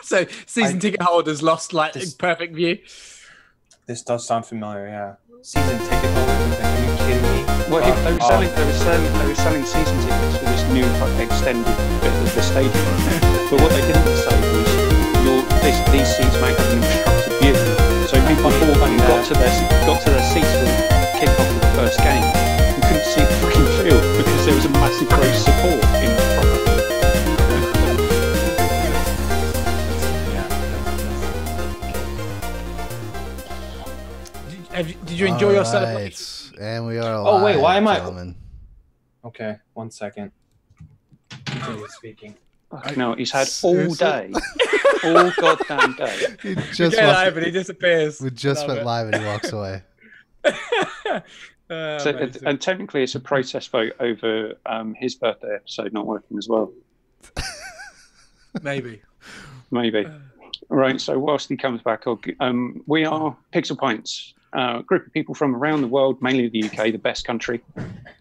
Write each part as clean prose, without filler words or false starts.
So season ticket holders lost perfect view. This does sound familiar, yeah. Season ticket holders, are you kidding me? Well, they were selling season tickets for this new extended bit of the stadium. But what they didn't say was these seats may have an obstructed view. So people got to their seats for the kick-off of the first game and couldn't see the fucking field because there was a massive great support in front of them. Did you enjoy your celebration? And we are. Oh wait, why am gentlemen. I? Okay, 1 second. Continue speaking. No, he's had all day, all goddamn day. He just live and he disappears. We just went live and he walks away. And technically, it's a protest vote over his birthday episode not working as well. Maybe. Right. So whilst he comes back, we are Pixel Pints. A group of people from around the world, mainly the UK, the best country,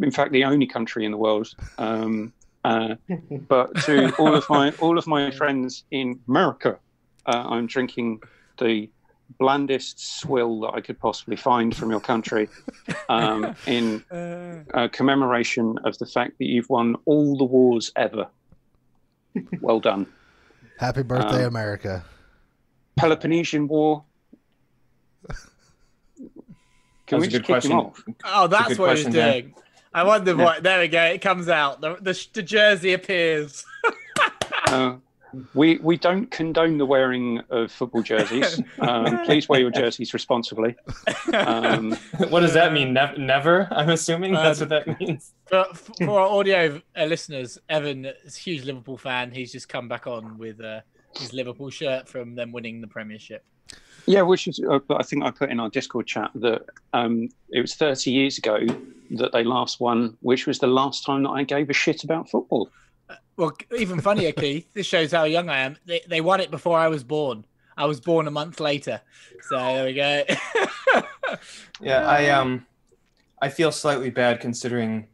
in fact, the only country in the world. But to all of my friends in America, I'm drinking the blandest swill that I could possibly find from your country, in commemoration of the fact that you've won all the wars ever. Well done. Happy birthday, America. Peloponnesian War. Can we just kick him off? Oh, that's what he's doing. I wonder what. There we go. It comes out. The jersey appears. We don't condone the wearing of football jerseys. Please wear your jerseys responsibly. What does that mean? Never? I'm assuming that's what that means. For our audio listeners, Evan is a huge Liverpool fan. He's just come back on with his Liverpool shirt from them winning the Premiership. Yeah, which is, I think I put in our Discord chat that it was 30 years ago that they last won, which was the last time that I gave a shit about football. Well, even funnier, Keith, this shows how young I am. They won it before I was born. I was born a month later. So there we go. Yeah, I feel slightly bad considering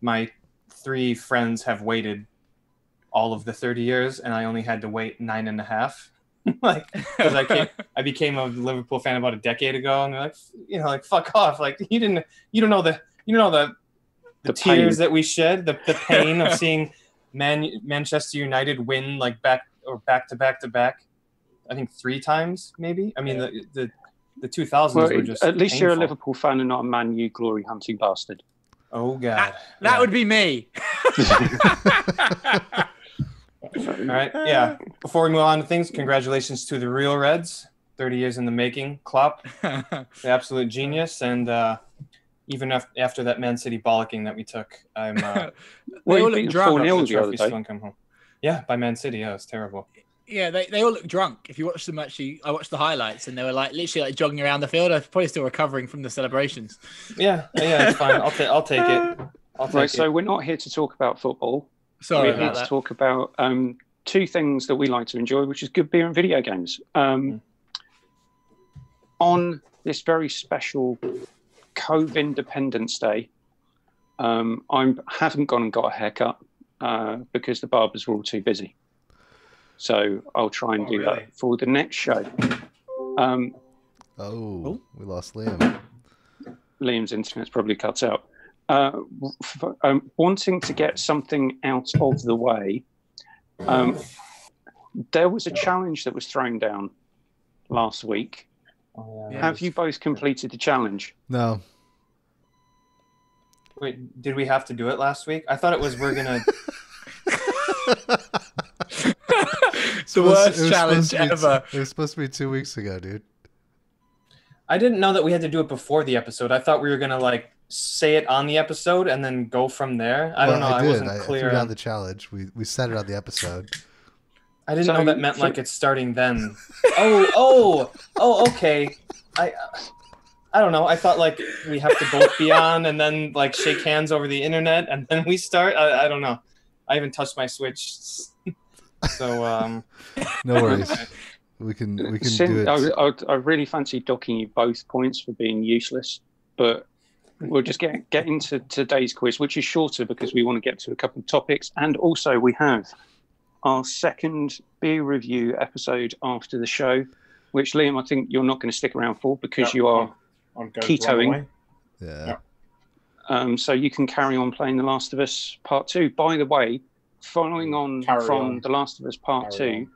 my 3 friends have waited all of the 30 years and I only had to wait 9.5. Because I became a Liverpool fan about a decade ago, and they're like, fuck off, like you don't know the tears that we shed, the pain of seeing Manchester United win back to back. I think 3 times maybe. I mean the 2000s were just at least painful. You're a Liverpool fan and not a Man U glory hunting bastard. Oh god, that would be me. All right, yeah. Before we move on to things, congratulations to the Real Reds. 30 years in the making. Klopp, the absolute genius. And even after that Man City bollocking that we took, I'm... they all look drunk. 4-0 the other day. Come home. Yeah, by Man City. Yeah, it was terrible. Yeah, they all look drunk. If you watch them, actually, I watched the highlights, and they were literally jogging around the field. I was probably still recovering from the celebrations. Yeah, it's fine. I'll take it. So we're not here to talk about football. Sorry We're here to talk about 2 things that we like to enjoy, which is good beer and video games. On this very special Cove Independence Day, I haven't gone and got a haircut because the barbers were all too busy. So I'll try and do that for the next show. We lost Liam. Liam's internet's probably cut out. Wanting to get something out of the way, there was a challenge that was thrown down last week. Have you both completed the challenge? No. Wait, did we have to do it last week? I thought it was we're gonna. The worst challenge ever. It was supposed to be 2 weeks ago, dude. I didn't know that we had to do it before the episode. I thought we were gonna say it on the episode and then go from there. I don't know. I wasn't clear. I threw down the challenge. We said it on the episode. I didn't know that meant it's starting then. Oh, okay. I don't know. I thought we have to both be on and then shake hands over the internet and then we start. I don't know. I haven't touched my Switch, so no worries. We can do it. I really fancy docking you both points for being useless, but we'll just get into today's quiz, which is shorter because we want to get to a couple of topics, and also we have our second beer review episode after the show, which, Liam, I think you're not going to stick around for because you are I'm going ketoing. Yeah. So you can carry on playing The Last of Us Part 2. By the way, following on from The Last of Us Part 2,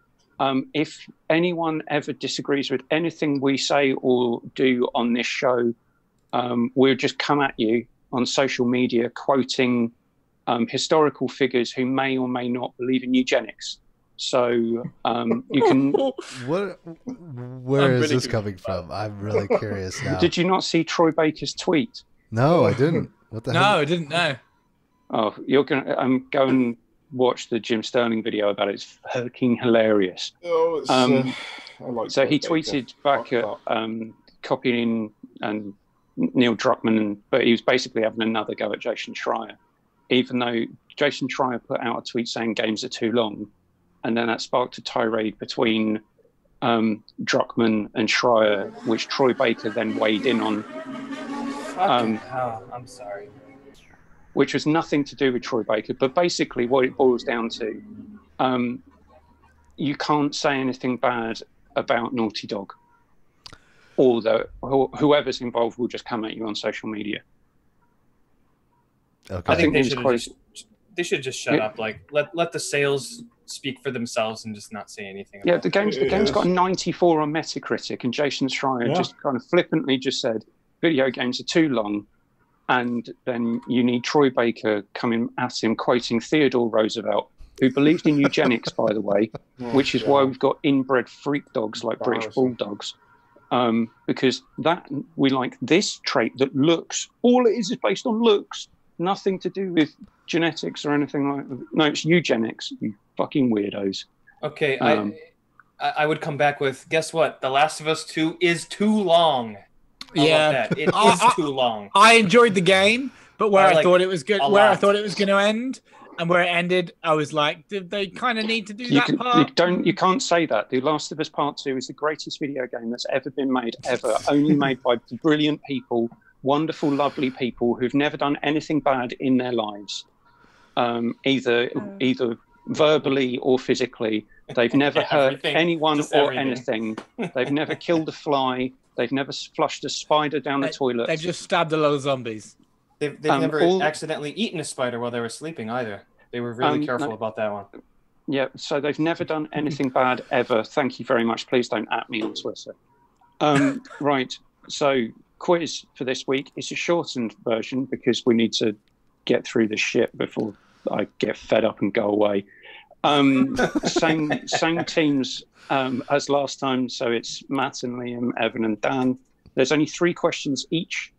if anyone ever disagrees with anything we say or do on this show, we'll just come at you on social media quoting historical figures who may or may not believe in eugenics. So you can... Where is this coming from? I'm really curious now. Did you not see Troy Baker's tweet? No, I didn't. What the hell? No, I didn't know. Oh, you're going to go and watch the Jim Sterling video about it. It's fucking hilarious. Oh, it's, I like so he Troy tweeted Baker. back at copying and Neil Druckmann, but he was basically having another go at Jason Schreier, even though Jason Schreier put out a tweet saying games are too long, and then that sparked a tirade between Druckmann and Schreier, which Troy Baker then weighed in on. I'm sorry. Which was nothing to do with Troy Baker, but basically what it boils down to, you can't say anything bad about Naughty Dog, although whoever's involved will just come at you on social media. Okay. I think they should just shut up. Like let the sales speak for themselves and just not say anything. Yeah, the game's got a 94 on Metacritic, and Jason Schreier just kind of flippantly just said video games are too long, and then you need Troy Baker coming at him quoting Theodore Roosevelt, who believed in eugenics, by the way, which is why we've got inbred freak dogs like British bulldogs, because that we like this trait that looks, all it is based on looks, nothing to do with genetics or anything like that. No, it's eugenics, you fucking weirdos. Okay, I would come back with, guess what? The Last of Us 2 is too long. Yeah, it is too long. I enjoyed the game, but where I thought it was good, where I thought it was going to end, and where it ended, I was like, did they kind of need to do that part? You can't say that. The Last of Us Part 2 is the greatest video game that's ever been made, ever. Only made by brilliant people, wonderful, lovely people who've never done anything bad in their lives, either verbally or physically. They've never hurt anyone or anything. They've never killed a fly. They've never flushed a spider down the toilet. They've just stabbed a lot of zombies. They've never accidentally eaten a spider while they were sleeping either. They were really careful about that one. Yeah, so they've never done anything bad ever. Thank you very much. Please don't at me on Twitter. Right, so quiz for this week. It's a shortened version because we need to get through this shit before I get fed up and go away. Same teams as last time, so it's Matt and Liam, Evan and Dan. There's only 3 questions each,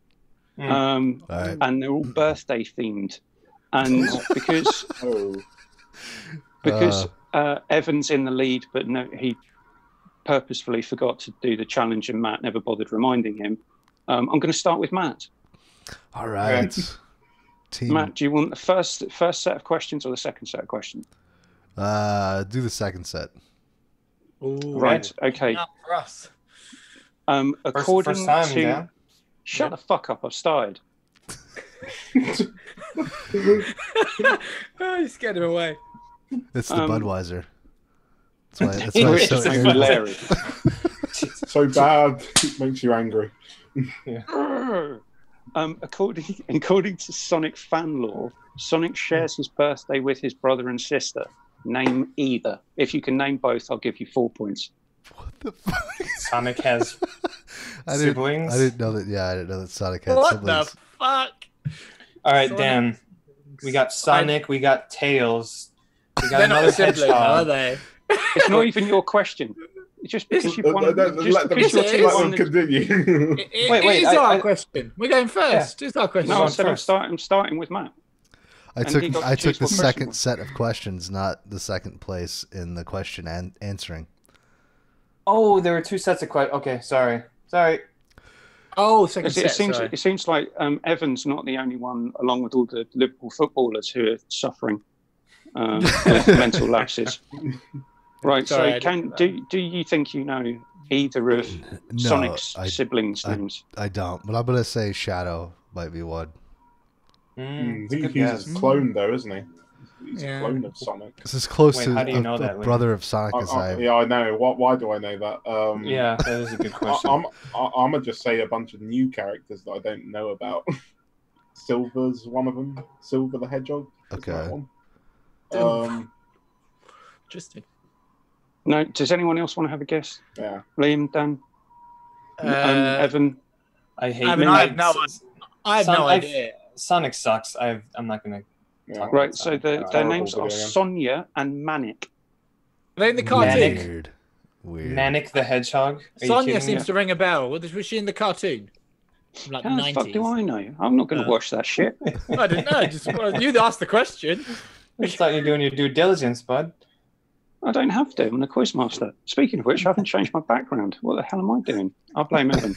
and they're all birthday themed. And because Evan's in the lead, but no, he purposefully forgot to do the challenge, and Matt never bothered reminding him. I'm going to start with Matt. All right. Matt, do you want the first set of questions or the second set of questions? Do the second set. Ooh, right. Okay. Not for us. According first time, to Dan. Shut the fuck up! I've started. You scared him away. It's the Budweiser. That's why it's so hilarious. So bad, it makes you angry. According to Sonic fan lore, Sonic shares his birthday with his brother and sister. Name either. If you can name both, I'll give you 4 points. What the fuck? Sonic has siblings. I didn't know that. Yeah, I didn't know that Sonic had What siblings. the fuck? All right, Sonic. Dan. We got Sonic. We got Tails. We got They're not another siblings, hedgehog. are they? It's not even your question. It's just because you won. Let them continue. Wait, It is our question. We're going first. It's our question. No, I said I'm starting with Matt. I And he took got to choose the what second question. set of questions, not the second place in the question and answering. Oh, there were 2 sets of questions. Okay, sorry. Oh, second It set. seems like Evan's not the only one, along with all the Liverpool footballers, who are suffering with mental lapses. Right. Sorry, So, do you think you know either of Sonic's siblings' names? I don't, but I'm gonna say Shadow might be one. I think he's his clone, though, isn't he? He's Yeah. a clone of Sonic. This is close Wait, to how do you know a that, Liam? brother of Sonic as I. Yeah, I know. Why do I know that? Yeah, that is a good question. I'm gonna just say a bunch of new characters that I don't know about. Silver's one of them. Silver the Hedgehog. Is Okay. that one. Interesting. No, does anyone else want to have a guess? Yeah. Liam, Dan, Evan? I hate. I have no idea. Sonic sucks. I'm not gonna. Yeah. Right, so their Terrible names are video game. Sonia and Manic. Are they in the cartoon? Manic. Weird. Manic the Hedgehog. Are you Sonia kidding seems me? to ring a bell. Was she in the cartoon? From like How the 90s. fuck do I know? I'm not going to watch that shit. I didn't know. Just you asked the question. I just thought you were doing your due diligence, bud. I don't have to. I'm a quizmaster. Speaking of which, I haven't changed my background. What the hell am I doing? I'll blame Evan.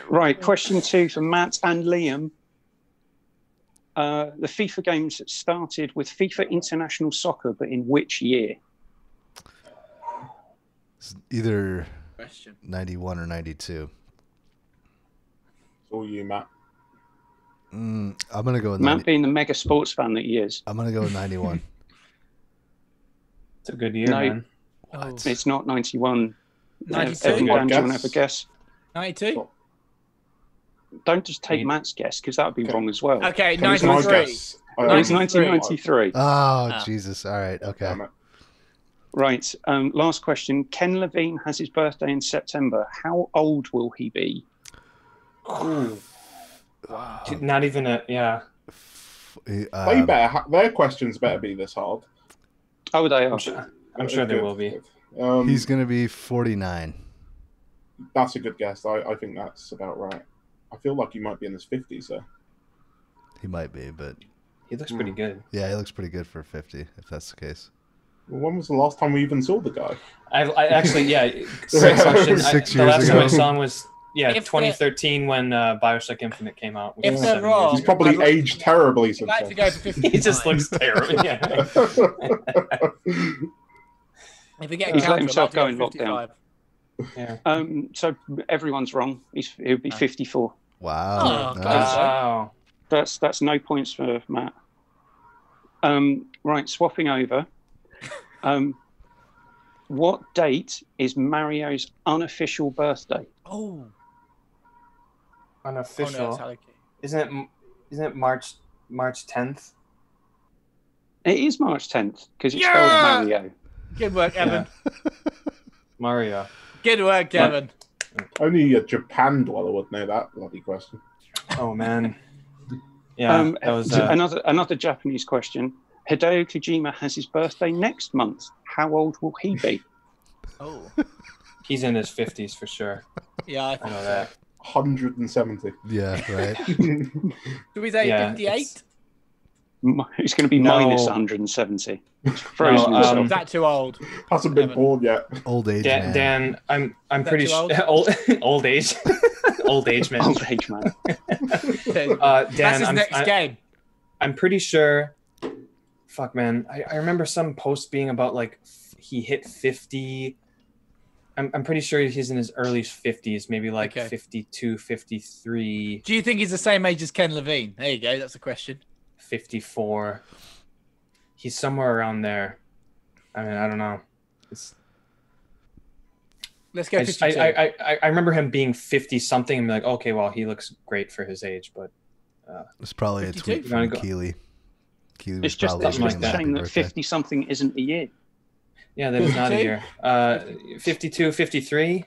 Right, question 2 for Matt and Liam. The FIFA games started with FIFA International Soccer, but in which year? It's either Question. 91 or 92. It's all you, Matt. I'm gonna go with Matt being the mega sports fan that he is. I'm gonna go with 91. It's a good year, No. man. What? It's not 91. 92? Evan, Dan, do you want Guess. to have a guess? 92? Don't just take Yeah. Matt's guess, because that would be Okay. wrong as well. Okay, Can I 93. guess? It's 1993. Oh, Jesus. All right. Okay. Damn it. Right. Last question. Ken Levine has his birthday in September. How old will he be? Ooh. Dude, not even a Their questions better be this hard. Oh, they are. I'm sure there will be. He's gonna be 49. That's a good guess. I think that's about right. I feel like he might be in his 50s, though. He might be, but He looks pretty good. yeah, he looks pretty good for 50, if that's the case. When was the last time we even saw the guy? I actually, yeah. Great 6 question. years The last time I ago. saw him was If 2013 when Bioshock Infinite came out. which If was they're 7 wrong- years He's ago. probably I'd like- aged terribly I'd since like to then. go for 50. He just looks terrible. Yeah. If we get He's a let counter, himself I'd like to go for in lockdown. 55. Yeah. So everyone's wrong. He'll be 54. Wow. Oh, Nice. Wow. That's no points for Matt. Right, swapping over. What date is Mario's unofficial birthday? Oh. Unofficial. Oh, no, it's Hello Kitty. Isn't it March 10th? It is March 10th because it's Yeah! spelled Mario. Good work, Evan. Mario. Good work, Evan. Only a Japan dweller would know that bloody question. Oh man. Yeah, that was another Japanese question. Hideo Kojima has his birthday next month. How old will he be? Oh. he's in his 50s for sure. Yeah, I I think know so. that. 170. Yeah, right. Do we say Yeah, 58? It's going to be No. minus 170. It's frozen No, himself. Is that too old? Hasn't been Evan. born yet. Old age man. Dan, I'm that pretty too sure old age. Old age man. Old age man. Dan, That's his next game. I'm pretty sure. Fuck, man. I remember some post being about like he hit 50. I'm pretty sure he's in his early 50s, maybe like Okay. 52, 53, Do you think he's the same age as Ken Levine? There you go. That's a question. 54. He's somewhere around there. I mean, I don't know. Let's go I, just, 52. I remember him being 50 something and be like, okay, well, he looks great for his age, but It's probably 52? a tweet You wanna from go- Keely. Keely was It's just probably something a like wishing him that. shame happy that birthday. 50 something isn't a year. yeah, that is not a 52? year. 52, 53.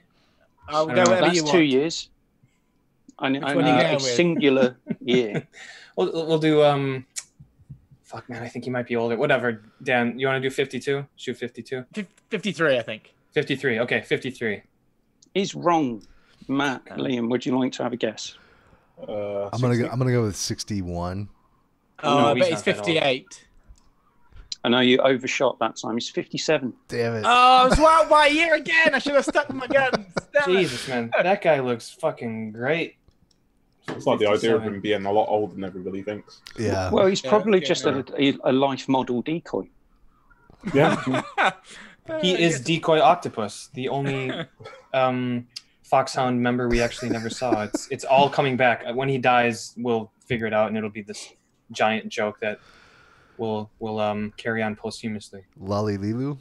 I'll I go don't know. whatever That's you 2 want. years. I need Which one are you a going with? singular year. We'll do fuck, man, I think he might be older. Whatever. Dan, you want to do 52? Shoot 52. 53, I think. 53. Okay, 53. Is wrong. Matt, Liam, would you like to have a guess? I'm gonna go with 61. Oh, No, I he's bet not he's that old. 58. I know you overshot that time. He's 57. Damn it. Oh, I was wild by a year again. I should have stuck with my guns. Damn it. Jesus, man. That guy looks fucking great. It's like the idea of 57. him being a lot older than everybody thinks. Yeah. Well, he's Yeah, probably yeah, just yeah. a life model decoy. Yeah. He is Decoy Octopus, the only Foxhound member we actually never saw. It's all coming back. When he dies, we'll figure it out, and it'll be this giant joke that will carry on posthumously. Lolly Lilu?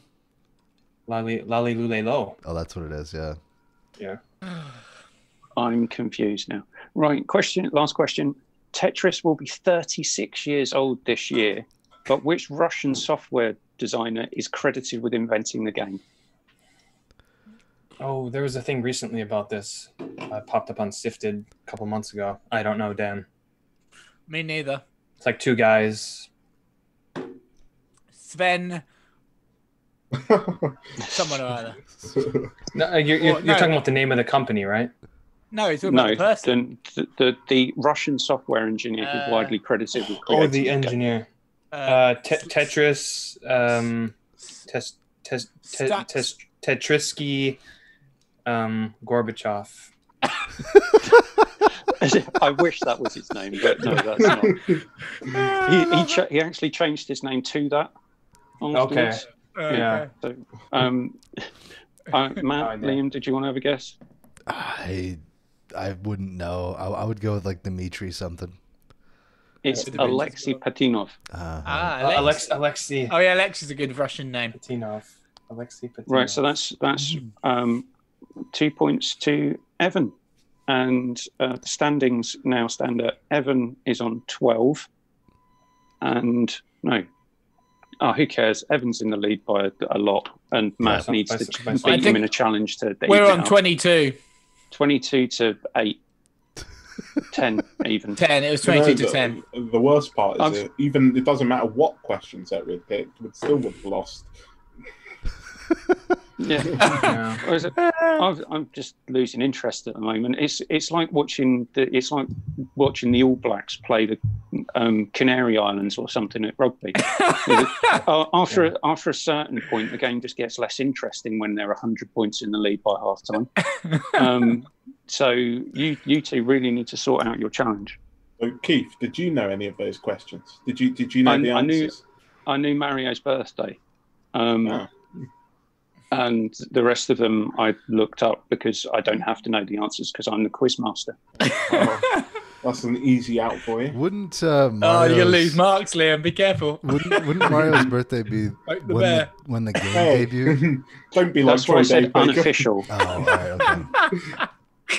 Lolly Lule Lo. Oh, that's what it is. Yeah. Yeah. I'm confused now. Right, last question. Tetris will be 36 years old this year, but which Russian software designer is credited with inventing the game? Oh, there was a thing recently about this. Popped up on Sifted a couple months ago. I don't know, Dan. Me neither. It's like two guys. Sven. Someone or other. No, you're talking about the name of the company, right? No, it's about the person. The Russian software engineer who's widely credited with creating the engineer. Tetris, Tetrisky, Gorbachev. I wish that was his name, but no, that's not. He actually changed his name to that. Afterwards. Okay. Yeah. So, Matt, Liam, did you want to have a guess? I wouldn't know. I would go with like Dmitry something. It's Alexei Patinov. Alexei. Oh yeah, Alexei's a good Russian name. Patinov. Alexei Patinov. Right, so that's 2 points to Evan, and the standings now stand at Evan is on 12, and who cares? Evan's in the lead by a lot, and Matt needs to beat him in a challenge to. We're on 22. 22 to 8. 10 even. 10. It was 22 to 10. The worst part is it doesn't matter what questions that we picked, we'd still have lost. Yeah. I'm just losing interest at the moment. It's like watching the All Blacks play the Canary Islands or something at rugby. After a certain point, the game just gets less interesting when they're 100 points in the lead by half time. So you two really need to sort out your challenge. So Keith, did you know any of those questions? Did you know the answers? I knew Mario's birthday. And the rest of them I looked up because I don't have to know the answers because I'm the quiz master. That's an easy out for you. Wouldn't you're gonna lose marks, Liam. Be careful. Wouldn't Mario's birthday be when the game debuted? Don't be like That's what I said. Unofficial. Oh, all right, okay.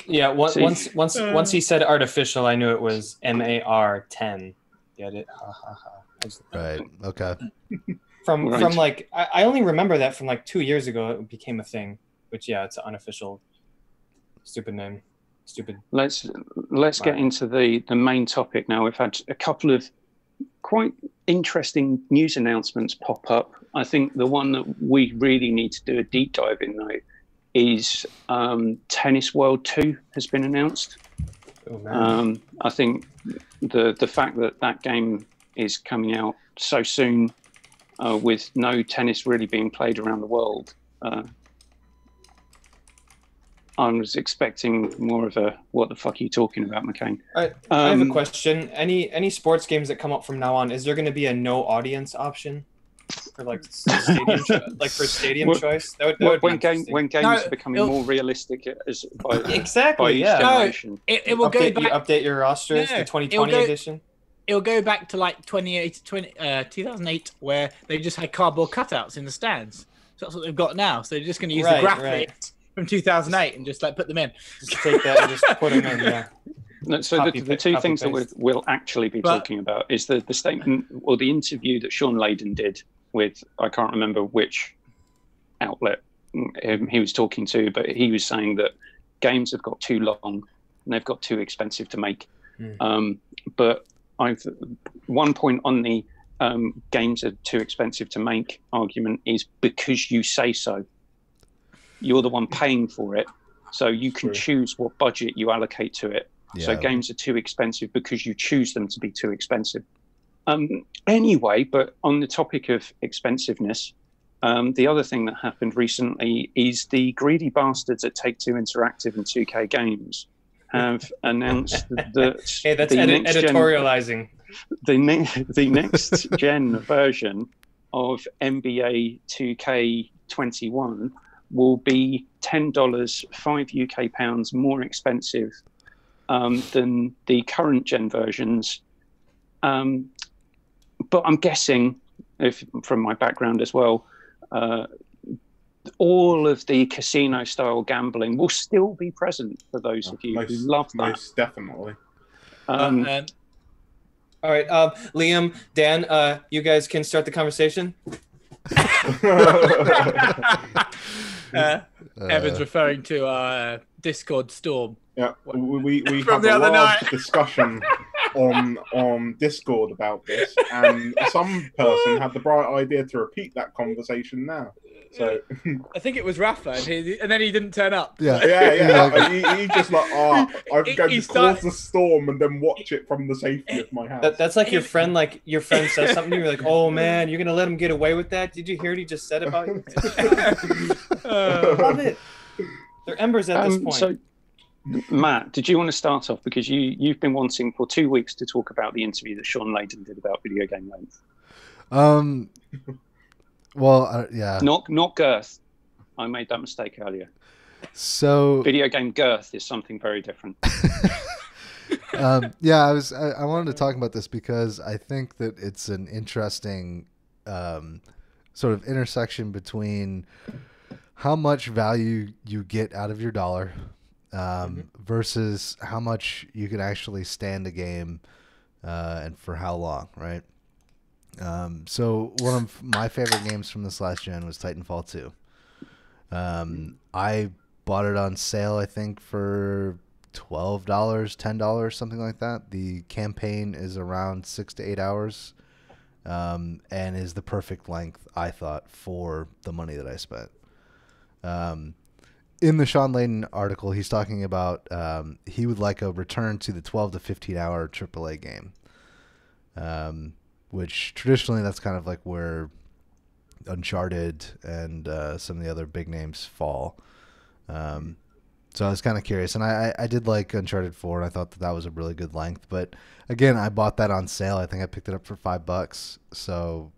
Yeah, once he said artificial, I knew it was MAR10. Get it? Right. Okay. From like I only remember that from like 2 years ago it became a thing, which it's an unofficial stupid name. Stupid. Let's get into the main topic now. We've had a couple of quite interesting news announcements pop up. I think the one that we really need to do a deep dive in though is Tennis World 2 has been announced. Oh, man. I think the fact that game is coming out so soon with no tennis really being played around the world, I was expecting more of a "what the fuck are you talking about, McCain?" I have a question. Any sports games that come up from now on, is there going to be a no audience option for like stadium choice? That would when games are becoming more realistic by each generation. It will go back. You update your rosters, the 2020 edition. It'll go back to like 2008, where they just had cardboard cutouts in the stands. So that's what they've got now. So they're just going to use the graphics from 2008 and just like put them in. Just take that and just put them in. Yeah. So the two things that we'll actually be talking about is the statement or the interview that Sean Layden did with, I can't remember which outlet he was talking to, but he was saying that games have got too long and they've got too expensive to make. But one point on the games are too expensive to make argument is because you say so. You're the one paying for it, so you can choose what budget you allocate to it. Yeah. So games are too expensive because you choose them to be too expensive. Anyway, but on the topic of expensiveness, the other thing that happened recently is the greedy bastards at Take-Two Interactive and 2K Games have announced that hey, that's editorializing. The next gen version of NBA 2K21 will be $10, £5 more expensive than the current gen versions, But I'm guessing, from my background as well, all of the casino-style gambling will still be present for those of you who love that. Most definitely. All right, Liam, Dan, you guys can start the conversation. Evan's referring to our Discord storm. Yeah, we From had the a other large night. discussion on Discord about this, and some person had the bright idea to repeat that conversation now. So I think it was Rafa, and then he didn't turn up. Yeah. He just like, I'm going to cause the storm and then watch it from the safety of my house. That's like your friend says something to you, you're like, oh man, you're gonna let him get away with that? Did you hear what he just said about you? Love it. They're embers at this point. So, Matt, did you want to start off, because you've been wanting for 2 weeks to talk about the interview that Sean Layden did about video game length? Well, yeah. Not girth. I made that mistake earlier. So video game girth is something very different. Yeah, I wanted to talk about this because I think that it's an interesting sort of intersection between how much value you get out of your dollar versus how much you can actually stand a game and for how long, right? So one of my favorite games from this last gen was Titanfall 2. I bought it on sale, I think, for $12, $10, something like that. The campaign is around 6 to 8 hours, and is the perfect length, I thought, for the money that I spent. In the Sean Layden article, he's talking about he would like a return to the 12 to 15 hour AAA game. Which traditionally that's kind of like where Uncharted and some of the other big names fall. So I was kind of curious, and I did like Uncharted 4, and I thought that was a really good length. But again, I bought that on sale. I think I picked it up for $5, so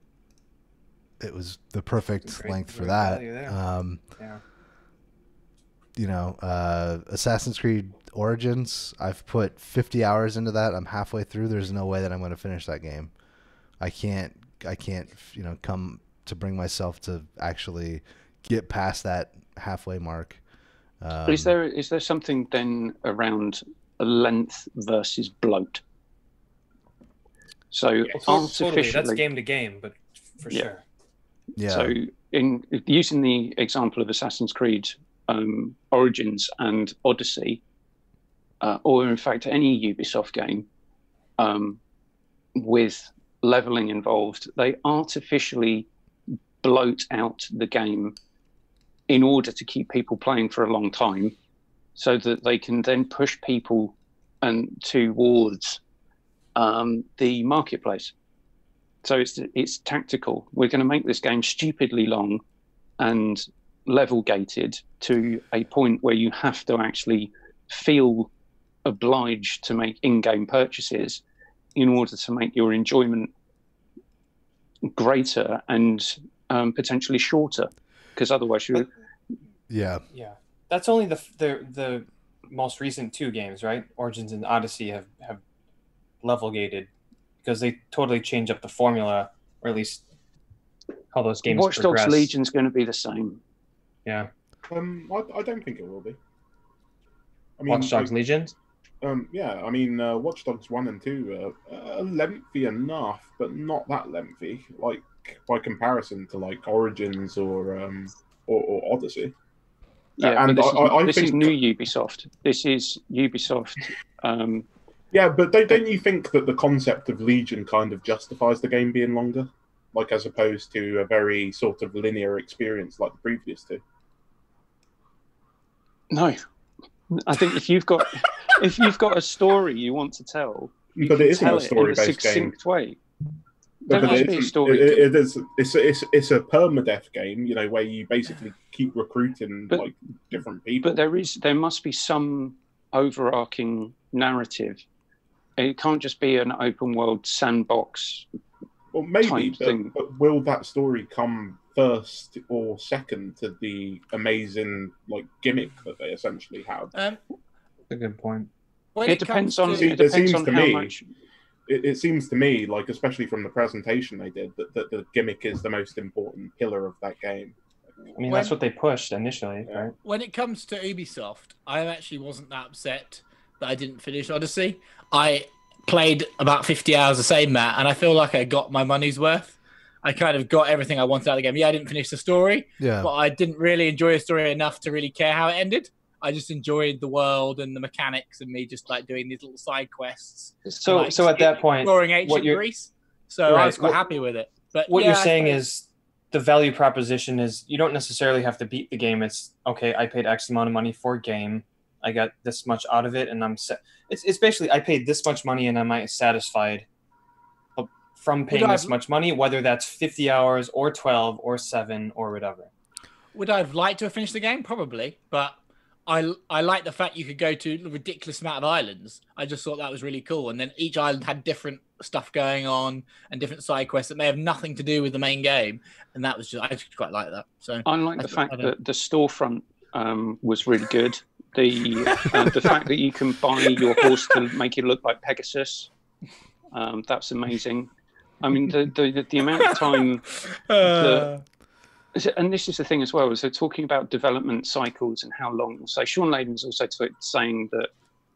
it was the perfect length for that. You know, Assassin's Creed Origins, I've put 50 hours into that. I'm halfway through. There's no way that I'm going to finish that game. I can't, you know, come to bring myself to actually get past that halfway mark. Is there something then around length versus bloat? So totally. That's game to game, but for sure. Yeah. So in using the example of Assassin's Creed Origins and Odyssey, or in fact any Ubisoft game, with leveling involved, they artificially bloat out the game in order to keep people playing for a long time, so that they can then push people towards the marketplace. So it's tactical. We're going to make this game stupidly long and level gated to a point where you have to actually feel obliged to make in-game purchases in order to make your enjoyment greater and potentially shorter, because otherwise you. Yeah. That's only the most recent two games, right? Origins and Odyssey have level gated, because they totally change up the formula, or at least how those games Watch progress. Dogs Legion's going to be the same. Yeah. I don't think it will be. I mean, Watch Dogs Legion? Yeah, I mean, Watch Dogs 1 and 2 are lengthy enough, but not that lengthy, like, by comparison to, like, Origins or Odyssey. Yeah, and but this think is new Ubisoft. This is Ubisoft. Yeah, but don't you think that the concept of Legion kind of justifies the game being longer? Like, as opposed to a very sort of linear experience like the previous two? No. I think if you've got a story you want to tell, but it isn't a story-based game. Succinct way. But it's a permadeath game, you know, where you basically keep recruiting like different people. But there must be some overarching narrative. It can't just be an open world sandbox. Well, maybe, but will that story come first or second to the amazing like gimmick that they essentially have? That's a good point. It depends on how much. it seems to me, like, especially from the presentation they did, that the gimmick is the most important pillar of that game. I mean, that's what they pushed initially, right? When it comes to Ubisoft, I actually wasn't that upset that I didn't finish Odyssey. I played about 50 hours the same, Matt, and I feel like I got my money's worth. I kind of got everything I wanted out of the game. Yeah, I didn't finish the story, but I didn't really enjoy the story enough to really care how it ended. I just enjoyed the world and the mechanics and me just like doing these little side quests. So, like, so at that point, exploring ancient Greece. So I was quite happy with it. But what you're saying is the value proposition is you don't necessarily have to beat the game. It's okay. I paid X amount of money for a game. I got this much out of it, and I'm set. It's basically I paid this much money, and am I satisfied from paying this much money, whether that's 50 hours or 12 or 7 or whatever. Would I have liked to have finished the game? Probably, but I like the fact you could go to a ridiculous amount of islands. I just thought that was really cool. And then each island had different stuff going on and different side quests that may have nothing to do with the main game. And that was just, I just quite like that. So I like the fact that the storefront was really good. The fact that you can buy your horse to make it look like Pegasus, that's amazing. I mean, the amount of time and this is the thing as well, so talking about development cycles and how long. So Sean Layden was also saying that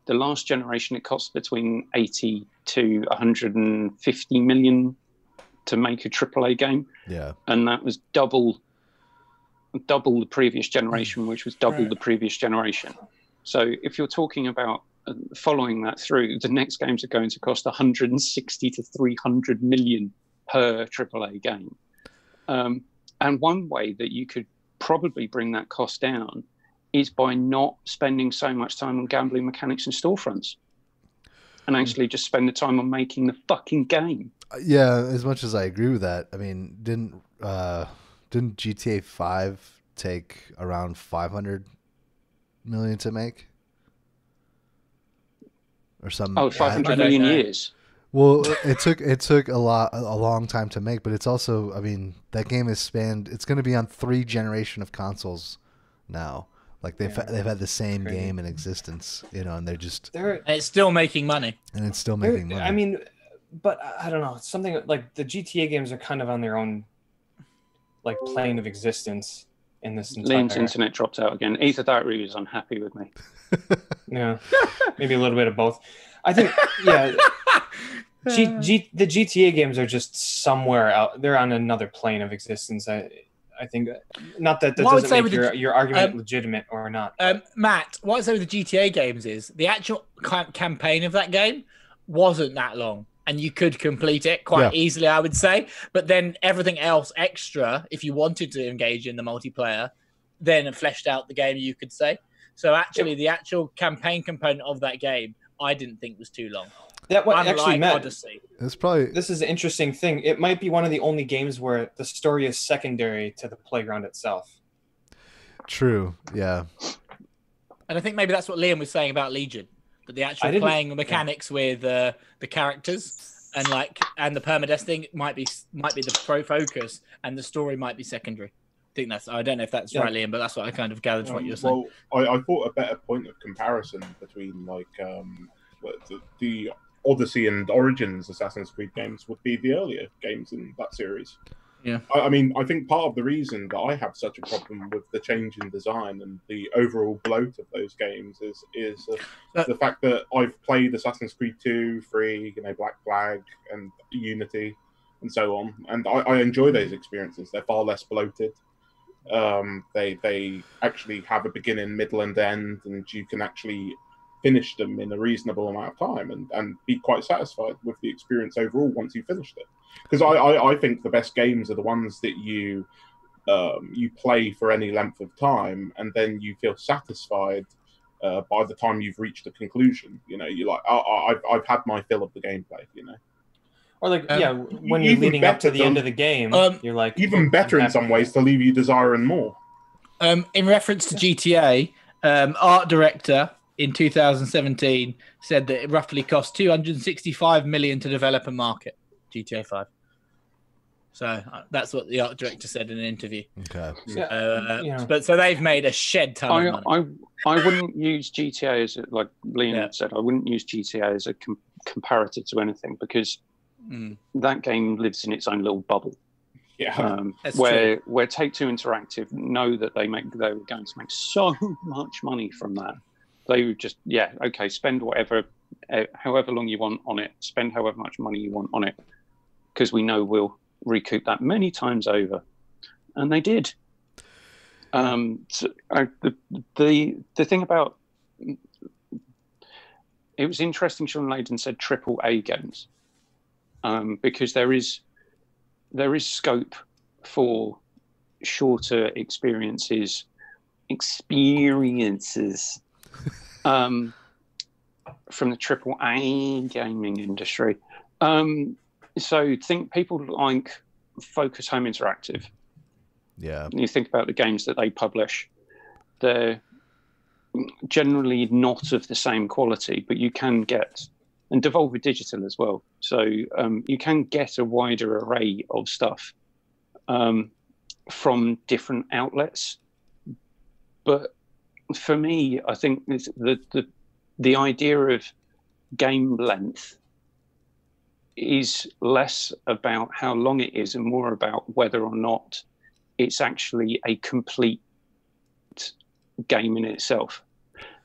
the last generation, it cost between 80 to 150 million to make a AAA game. Yeah. And that was double the previous generation, which was double the previous generation. So if you're talking about following that through, the next games are going to cost 160 to 300 million per AAA game. And one way that you could probably bring that cost down is by not spending so much time on gambling mechanics and storefronts, and actually just spend the time on making the fucking game. Yeah, as much as I agree with that, I mean, didn't GTA 5 take around 500 million to make? Or some 500 million years. Well, it took a long time to make, but it's also, I mean, that game has spanned. It's going to be on 3 generations of consoles now. Like they've had the same game in existence, you know, and and it's still making money. And it's still making money. I mean, but I don't know. Something like the GTA games are kind of on their own, like, plane of existence in this entire. Liam's internet dropped out again. Either that or he was unhappy with me. Yeah, maybe a little bit of both. I think, yeah. The GTA games are just somewhere out. They're on another plane of existence. I think not that doesn't make your argument legitimate or not. Matt, what I say with the GTA games is the actual campaign of that game wasn't that long, and you could complete it quite easily, I would say. But then everything else extra, if you wanted to engage in the multiplayer, then fleshed out the game, you could say. So actually, the actual campaign component of that game, I didn't think was too long. That what actually meant. Odyssey. This is an interesting thing. It might be one of the only games where the story is secondary to the playground itself. True. Yeah. And I think maybe that's what Liam was saying about Legion, that the actual playing the mechanics with the characters and the permadeath thing might be the pro focus, and the story might be secondary. I don't know if that's right, Liam, but that's what I kind of gathered from what you're saying. Well, I thought a better point of comparison between the Odyssey and Origins Assassin's Creed games would be the earlier games in that series. Yeah. I mean, I think part of the reason that I have such a problem with the change in design and the overall bloat of those games is the fact that I've played Assassin's Creed 2, 3, Black Flag, and Unity, and so on, and I enjoy those experiences. They're far less bloated. They actually have a beginning, middle, and end, and you can actually finish them in a reasonable amount of time and be quite satisfied with the experience overall once you finished it. Because I think the best games are the ones that you play for any length of time and then you feel satisfied by the time you've reached a conclusion. You know, you're like, I've had my fill of the gameplay, you know. Or when you're leading up to the end of the game, you're like... Even better in some ways to leave you desiring more. In reference to GTA, art director in 2017 said that it roughly cost $265 million to develop and market GTA 5. So that's what the art director said in an interview. Okay. But so they've made a shed ton of money. I wouldn't use GTA as like Liam said. I wouldn't use GTA as a comparator to anything because that game lives in its own little bubble. Yeah, where Take-Two Interactive know that they were going to make so much money from that. They would just spend however long you want on it, spend however much money you want on it, because we know we'll recoup that many times over, and they did. The thing about it was interesting. Sean Layden said AAA games, because there is scope for shorter experiences from the AAA gaming industry. So think people like Focus Home Interactive. Yeah. You think about the games that they publish, they're generally not of the same quality, but you can get, and Devolver Digital as well. So you can get a wider array of stuff from different outlets. But for me, I think the idea of game length is less about how long it is and more about whether or not it's actually a complete game in itself.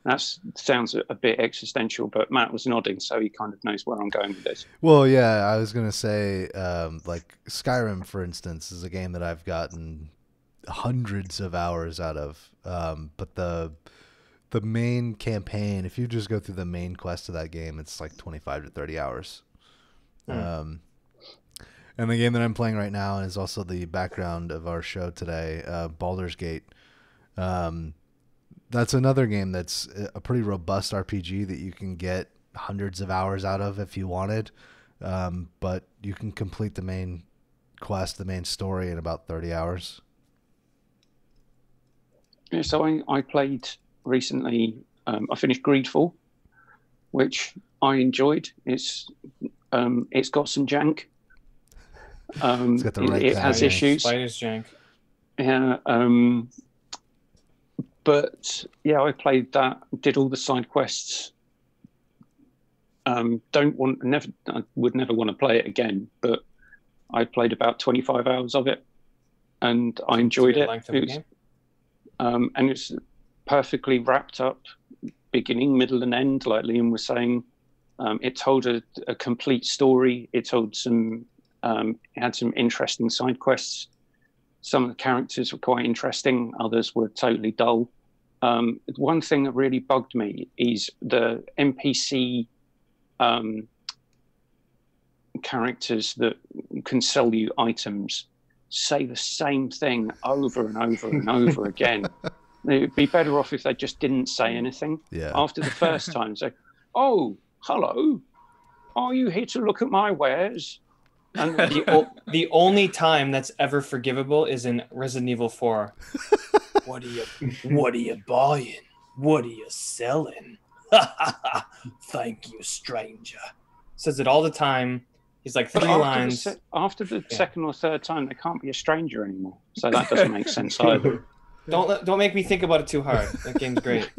That sounds a bit existential, but Matt was nodding, so he kind of knows where I'm going with this. Well, yeah, I was going to say, like Skyrim, for instance, is a game that I've gotten hundreds of hours out of. But the main campaign, if you just go through the main quest of that game, it's like 25 to 30 hours. And the game that I'm playing right now is also the background of our show today, Baldur's Gate. That's another game that's a pretty robust RPG that you can get hundreds of hours out of if you wanted. But you can complete the main quest, the main story, in about 30 hours. Yeah, so I played recently, I finished Greedfall, which I enjoyed. It's got some jank. It's got the right it has issues. Spiders jank. Yeah. But yeah, I played that, did all the side quests. I would never want to play it again, but I played about 25 hours of it, and I enjoyed it. And it's perfectly wrapped up, beginning, middle, and end, like Liam was saying. It told a complete story. It told it had some interesting side quests. Some of the characters were quite interesting. Others were totally dull. One thing that really bugged me is the NPC characters that can sell you items say the same thing over and over and over again. It'd be better off if they just didn't say anything. Yeah. After the first time, say, "Oh, hello, are you here to look at my wares?" And the only time that's ever forgivable is in Resident Evil 4. What are you buying? What are you selling? Thank you, stranger. Says it all the time. He's like three lines. After the second or third time, they can't be a stranger anymore. So that doesn't make sense either. Don't make me think about it too hard. That game's great.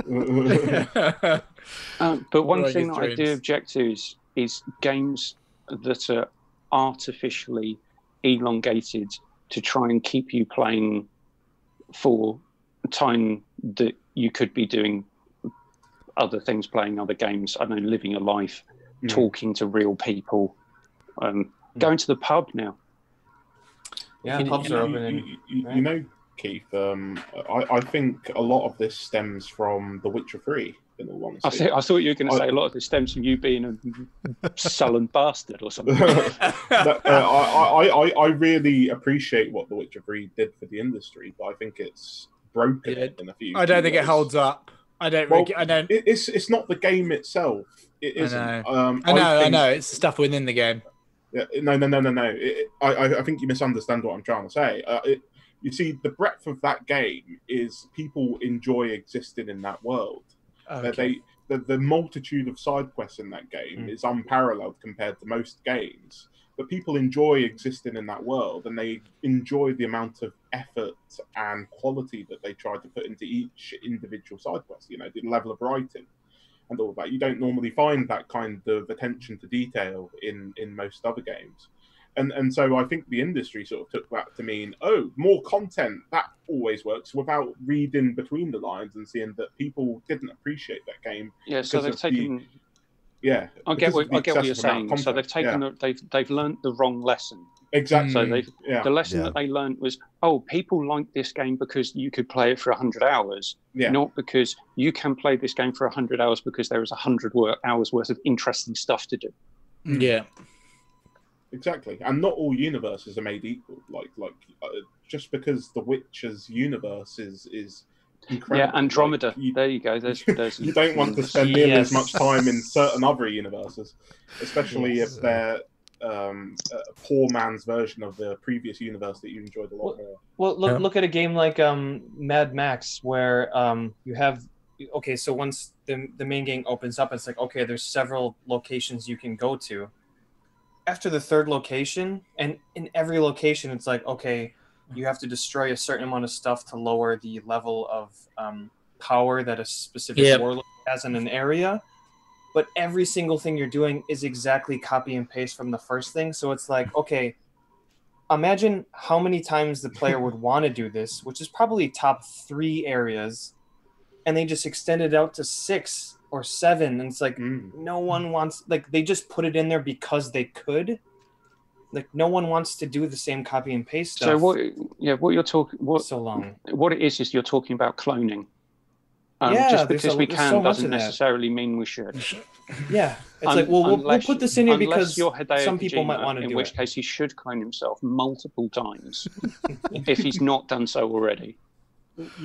But one thing that I do object to is games that are artificially elongated to try and keep you playing for time that you could be doing other things, playing other games. I don't know, living a life, talking to real people, going to the pub now. Yeah, pubs are open. You know, Keith, I think a lot of this stems from The Witcher 3, in all honesty. I thought you were going to say a lot of this stems from you being a sullen bastard or something. I really appreciate what The Witcher 3 did for the industry, but I think it's broken in a few I don't think ways. It holds up. I don't. It's not the game itself. It isn't. I know. It's stuff within the game. Yeah, no. I think you misunderstand what I'm trying to say. You see, the breadth of that game is people enjoy existing in that world. Okay. The multitude of side quests in that game is unparalleled compared to most games. but people enjoy existing in that world, and they enjoy the amount of effort and quality that they try to put into each individual side quest. You know, the level of writing and all that. You don't normally find that kind of attention to detail in most other games. And so I think the industry sort of took that to mean, oh, more content, that always works, without reading between the lines and seeing that people didn't appreciate that game. Yeah, so they've taken... I get what you're saying. So they've taken they've learned the wrong lesson. Exactly. So the lesson that they learned was, people like this game because you could play it for 100 hours, not because you can play this game for 100 hours because there is 100 hours worth of interesting stuff to do. Yeah. Exactly, and not all universes are made equal. Like just because The Witcher's universe is incredible. Yeah, Andromeda. There you go. There's you don't want to spend nearly as much time in certain other universes, especially if they're a poor man's version of the previous universe that you enjoyed a lot more. Well, look at a game like Mad Max, where you have so once the main game opens up, it's like, okay, there's several locations you can go to. After the third location, and in every location, it's like, okay, you have to destroy a certain amount of stuff to lower the level of power that a specific warlock has in an area. But every single thing you're doing is exactly copy and paste from the first thing. So it's like, okay, imagine how many times the player would want to do this, which is probably top 3 areas, and they just extend it out to 6 or 7, and it's like no one wants, like, they just put it in there because they could. Like, no one wants to do the same copy and paste stuff. So what you're talking, so long. What it is you're talking about cloning. Yeah, just because we can so doesn't necessarily mean we should. Yeah, it's like, well, we'll put this in here because some people might want to do it. In which case, he should clone himself multiple times if he's not done so already.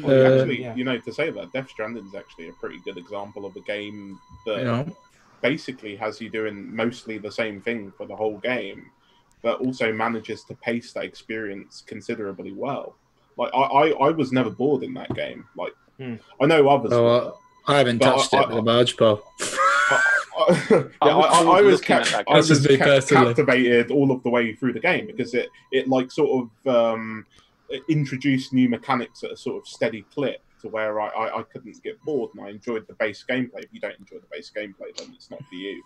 Well, actually, to say that, Death Stranding is actually a pretty good example of a game that basically has you doing mostly the same thing for the whole game, but also manages to pace that experience considerably well. Like, I was never bored in that game. Like, I know others. I haven't touched it with a barge pole. I was captivated all of the way through the game because it like sort of introduced new mechanics at a sort of steady clip to where I couldn't get bored, and I enjoyed the base gameplay. If you don't enjoy the base gameplay, then it's not for you.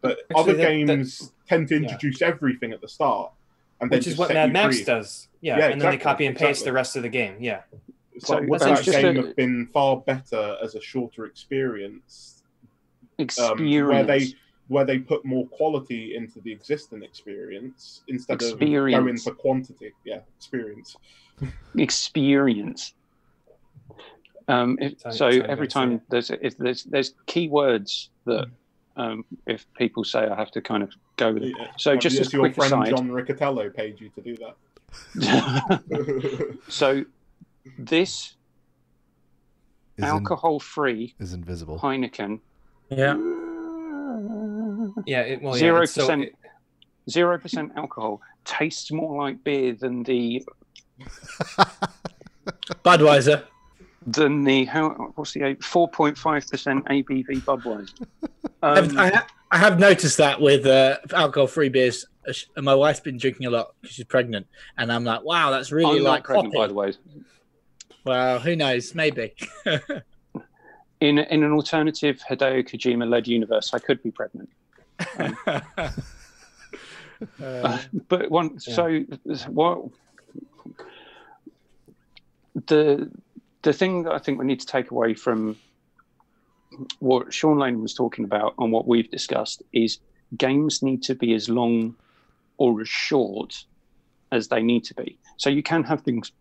But actually, other games tend to introduce everything at the start, and which is what Mad Max does. Yeah, and then they copy and paste the rest of the game. Yeah. So would that game have been far better as a shorter experience? Where they put more quality into the existing experience instead of going for quantity. Yeah, experience. Every time there's keywords that if people say, I have to kind of go with it. So just as a quick aside, your friend John Riccatello paid you to do that. So this alcohol-free is invisible Heineken. Yeah. 0%. 0% alcohol tastes more like beer than the Budweiser. Than the 4.5% ABV Budweiser. I have noticed that with alcohol-free beers. My wife's been drinking a lot because she's pregnant, and I'm like, wow, that's really I'm not pregnant, by the way. Well, who knows? Maybe. In an alternative Hideo Kojima-led universe, I could be pregnant. But the thing that I think we need to take away from what Sean Lane was talking about and what we've discussed is games need to be as long or as short as they need to be. So you can have things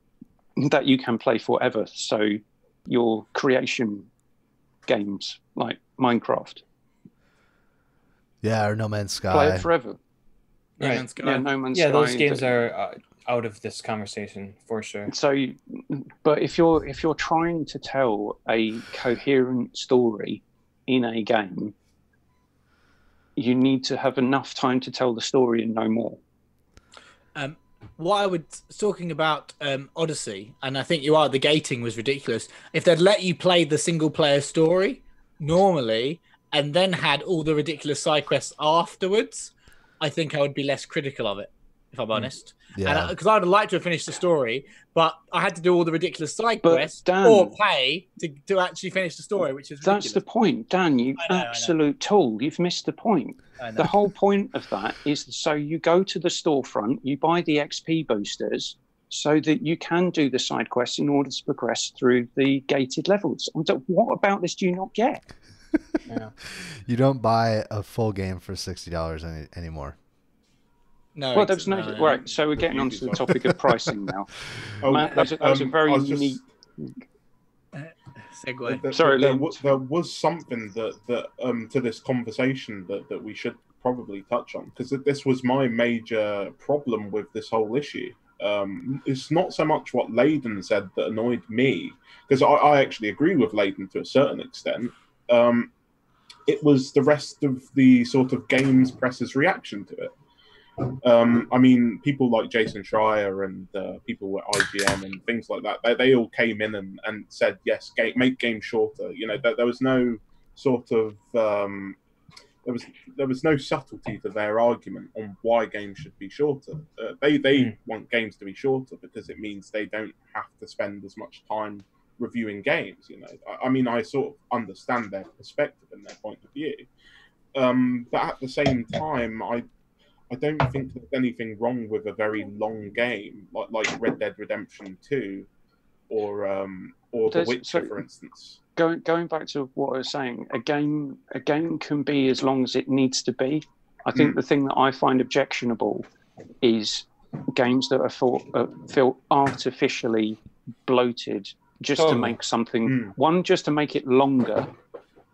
that you can play forever. So your creation games like Minecraft. Yeah, or No Man's Sky. Play it forever. No Man's Sky. Yeah, No Man's Sky. Yeah, those games are out of this conversation for sure. So, but if you're trying to tell a coherent story in a game, you need to have enough time to tell the story and no more. What I was talking about Odyssey, and I think the gating was ridiculous. If they'd let you play the single player story normally and then had all the ridiculous side quests afterwards, I think I would be less critical of it, if I'm honest. Yeah. And because I would like to have finished the story, but I had to do all the ridiculous side But, quests Dan, or pay to actually finish the story, which is ridiculous. That's the point, Dan. You I know. absolute tool. You've missed the point. I know. The whole point of that is so you go to the storefront, you buy the XP boosters, so that you can do the side quests in order to progress through the gated levels. What about this do you not get? Yeah. You don't buy a full game for $60 anymore. No, Well, there's no right. So we're getting onto the topic of pricing now. Matt, that was a very neat segue. Sorry, there, Liam. there was something that to this conversation that we should probably touch on, because this was my major problem with this whole issue. It's not so much what Layden said that annoyed me, because I actually agree with Layden to a certain extent. It was the rest of the sort of games press's reaction to it. I mean, people like Jason Schreier and people at IGN and things like that, they all came in and said, yes, make games shorter. You know, there was no sort of there was no subtlety to their argument on why games should be shorter. They want games to be shorter because it means they don't have to spend as much time reviewing games. You know, I mean, I sort of understand their perspective and their point of view, but at the same time, I don't think there's anything wrong with a very long game like Red Dead Redemption 2 or The Witcher, for instance. Going back to what I was saying, a game can be as long as it needs to be. I think the thing that I find objectionable is games that feel artificially bloated just to make something, one, just to make it longer,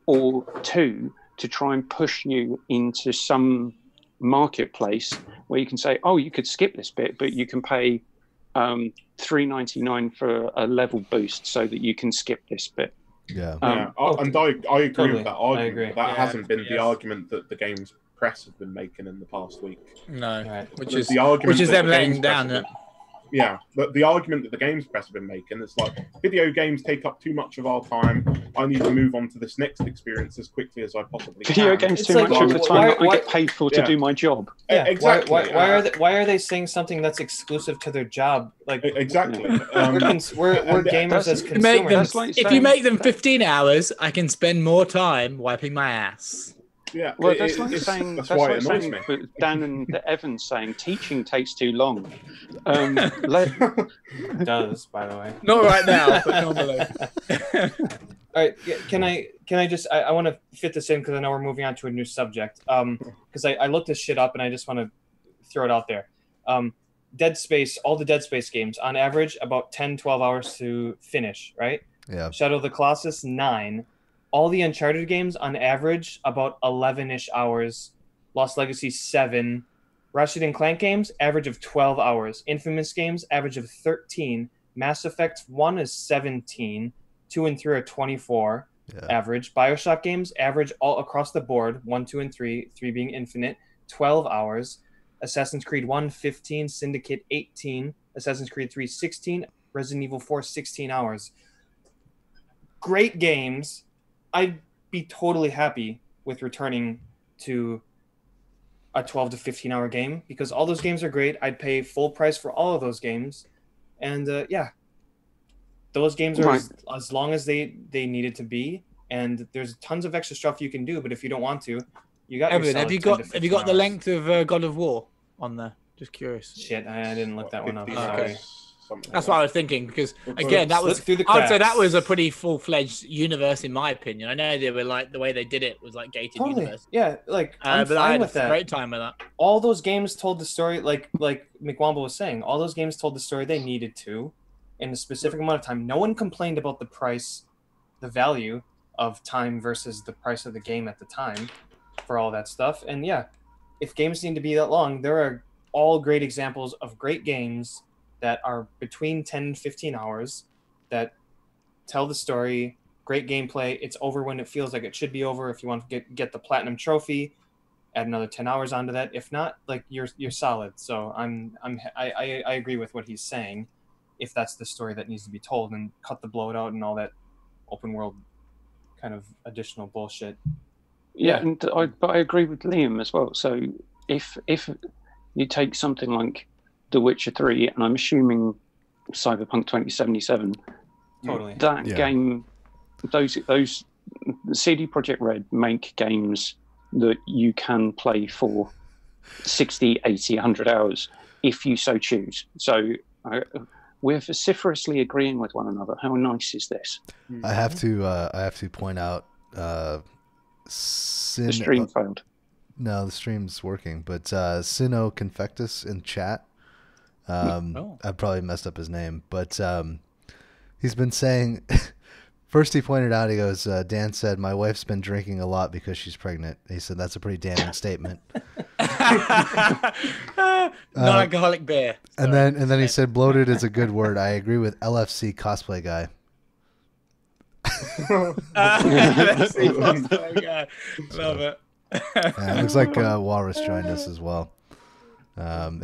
or two, to try and push you into some marketplace where you can say, oh, you could skip this bit, but you can pay $3.99 for a level boost so that you can skip this bit. And I agree totally. with that argument. I agree. That hasn't been the argument that the games press have been making in the past week. No, Right. which is the them letting down. Yeah, but the argument that the games press have been making is like, video games take up too much of our time. I need to move on to this next experience as quickly as I possibly can. Video games too much of the time that I get paid for to do my job. Yeah, exactly. Why are they saying something that's exclusive to their job? Like exactly. We're gamers as consumers. If you make them 15 hours, I can spend more time wiping my ass. Yeah, well, that's like saying me. Dan and Evan saying teaching takes too long. It does, by the way. Not right now, but normally. All right, can I just I want to fit this in because I know we're moving on to a new subject. Because I looked this shit up and I just want to throw it out there. Dead Space, all the Dead Space games, on average, about 10-12 hours to finish, right? Yeah. Shadow of the Colossus, 9. All the Uncharted games, on average, about 11-ish hours. Lost Legacy, 7. Ratchet and Clank games, average of 12 hours. Infamous games, average of 13. Mass Effect 1 is 17. 2 and 3 are 24 average. Bioshock games, average all across the board, 1, 2, and 3, 3 being Infinite, 12 hours. Assassin's Creed 1, 15. Syndicate, 18. Assassin's Creed 3, 16. Resident Evil 4, 16 hours. Great games. I'd be totally happy with returning to a 12 to 15 hour game because all those games are great. I'd pay full price for all of those games. And those games are as long as they needed to be. And there's tons of extra stuff you can do. But if you don't want to, you got Evan, have you got the length of God of War on there? Just curious. Shit, I didn't look that one up. Okay. Something That's like what I was thinking because again, that was I'd say that was a pretty full-fledged universe in my opinion. I know they were like the way they did it was like gated universe. Yeah, like I'm but fine I had with a that. great time with that. All those games told the story, like McWombo was saying. All those games told the story they needed to, in a specific amount of time. No one complained about the price, the value of time versus the price of the game at the time, for all that stuff. And yeah, if games need to be that long, there are all great examples of great games that are between 10 and 15 hours that tell the story, great gameplay. It's over when it feels like it should be over. If you want to get the platinum trophy, add another 10 hours onto that. If not, like you're solid. So I agree with what he's saying. If that's the story that needs to be told, and cut the bloat out and all that open world kind of additional bullshit. Yeah. But I agree with Liam as well. So if you take something like The Witcher 3, and I'm assuming Cyberpunk 2077, Totally. that game, those CD Projekt Red make games that you can play for 60, 80, 100 hours if you so choose. So we're vociferously agreeing with one another. How nice is this? I have to point out The stream failed. No, the stream's working, but Sino Confectus in chat. I probably messed up his name, but he's been saying. First, he pointed out. He goes, "Dan said my wife's been drinking a lot because she's pregnant." He said that's a pretty damning statement. Non-alcoholic beer. And then he said, "Bloated is a good word. I agree with LFC cosplay guy." Love it. It looks like Walrus joined us as well. And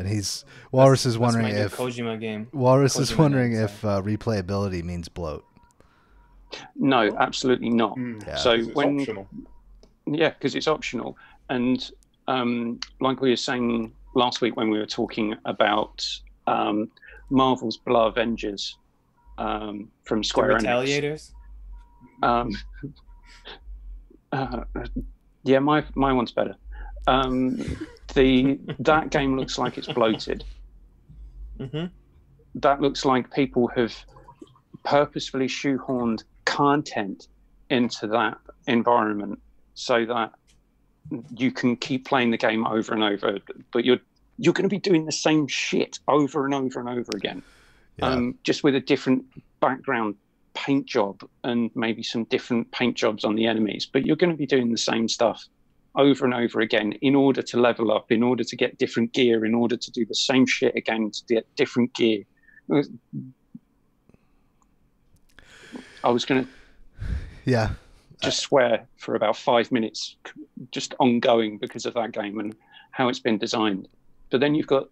Walrus is wondering if Kojima game. Walrus is wondering if replayability means bloat. No, absolutely not. Yeah. So It's optional. Yeah, because it's optional. And like we were saying last week when we were talking about Marvel's Blood Avengers from Square Retaliators? Enix. Yeah, my one's better. That game looks like it's bloated. Mm-hmm. That looks like people have purposefully shoehorned content into that environment so that you can keep playing the game over and over, but you're going to be doing the same shit over and over and over again, just with a different background paint job and maybe some different paint jobs on the enemies, but you're going to be doing the same stuff over and over again in order to level up, in order to get different gear, in order to do the same shit again to get different gear. I was going to just swear for about 5 minutes, just ongoing because of that game and how it's been designed. But then you've got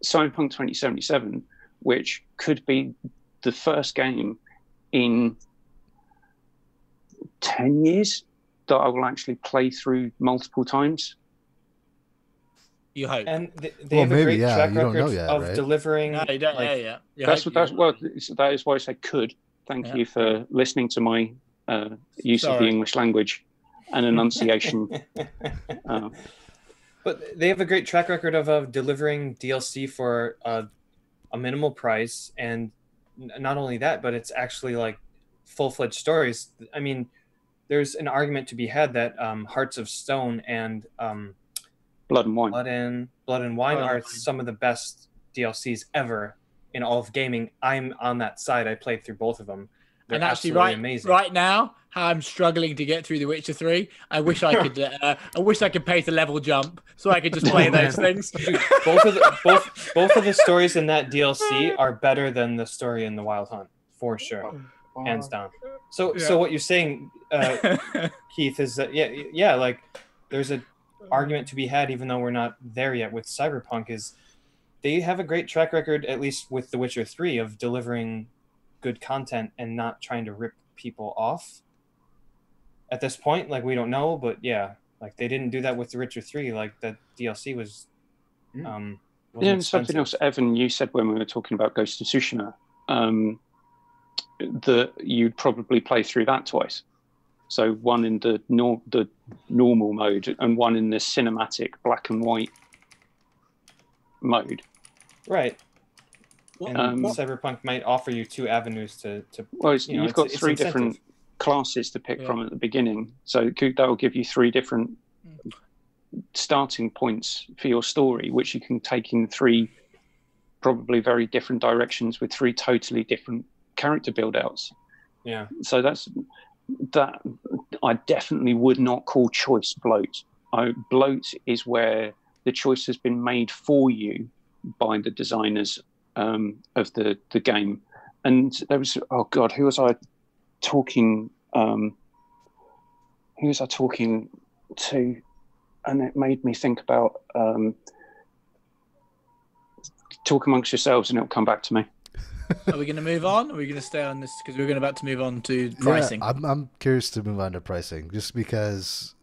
Cyberpunk 2077, which could be the first game in 10 years that I will actually play through multiple times. You hope. And they have a great track record of delivering. No, you don't. That is why I said could. Thank you for listening to my use of the English language and enunciation. But they have a great track record of delivering DLC for a minimal price, and not only that, but it's actually like full-fledged stories. I mean, there's an argument to be had that Hearts of Stone and Blood and Wine are some of the best DLCs ever in all of gaming. I'm on that side. I played through both of them. They're and actually, amazing. Right now, how I'm struggling to get through The Witcher 3. I wish I could. I wish I could pay the level jump so I could just play those things. Dude, both of the stories in that DLC are better than the story in the Wild Hunt, for sure, hands down. So what you're saying, Keith, is that like there's an argument to be had, even though we're not there yet with Cyberpunk. Is they have a great track record, at least with The Witcher 3, of delivering good content and not trying to rip people off. At this point, like, we don't know, but like they didn't do that with The Witcher 3. Like, that DLC was and something else, Evan, you said when we were talking about Ghost of Tsushima, that you'd probably play through that twice. So one in the normal mode and one in the cinematic black and white mode. Right. And Cyberpunk might offer you two avenues to well, you've got three different classes to pick from at the beginning, so that will give you three different starting points for your story, which you can take in three probably very different directions with three totally different character build-outs. Yeah. So that I definitely would not call choice bloat. Bloat is where the choice has been made for you by the designers of the game. And there was, oh God, who was I talking to? And it made me think about talk amongst yourselves and it'll come back to me. Are we going to move on? Or are we going to stay on this? Because we're about to move on to pricing. I'm curious to move on to pricing, just because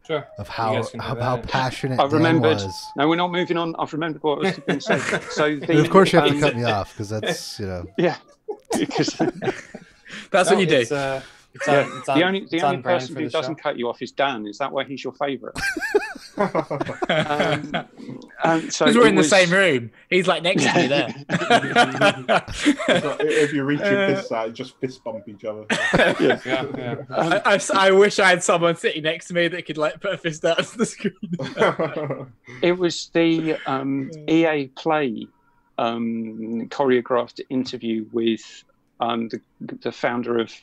Sure. of You how guys can do how that. passionate I've Dan remembered. was. No, we're not moving on. I've remembered what I was going to say. So And of course, you have to cut me off because that's Yeah, because That's what you do. It's on, the only it's on brand person for who the show. doesn't cut you off is Dan. Is that why he's your favourite? So Because we're in the same room. He's like next to me there. If you reach this side, just fist bump each other. Yeah. I wish I had someone sitting next to me that could like put a fist out of the screen. It was the EA Play choreographed interview with the founder of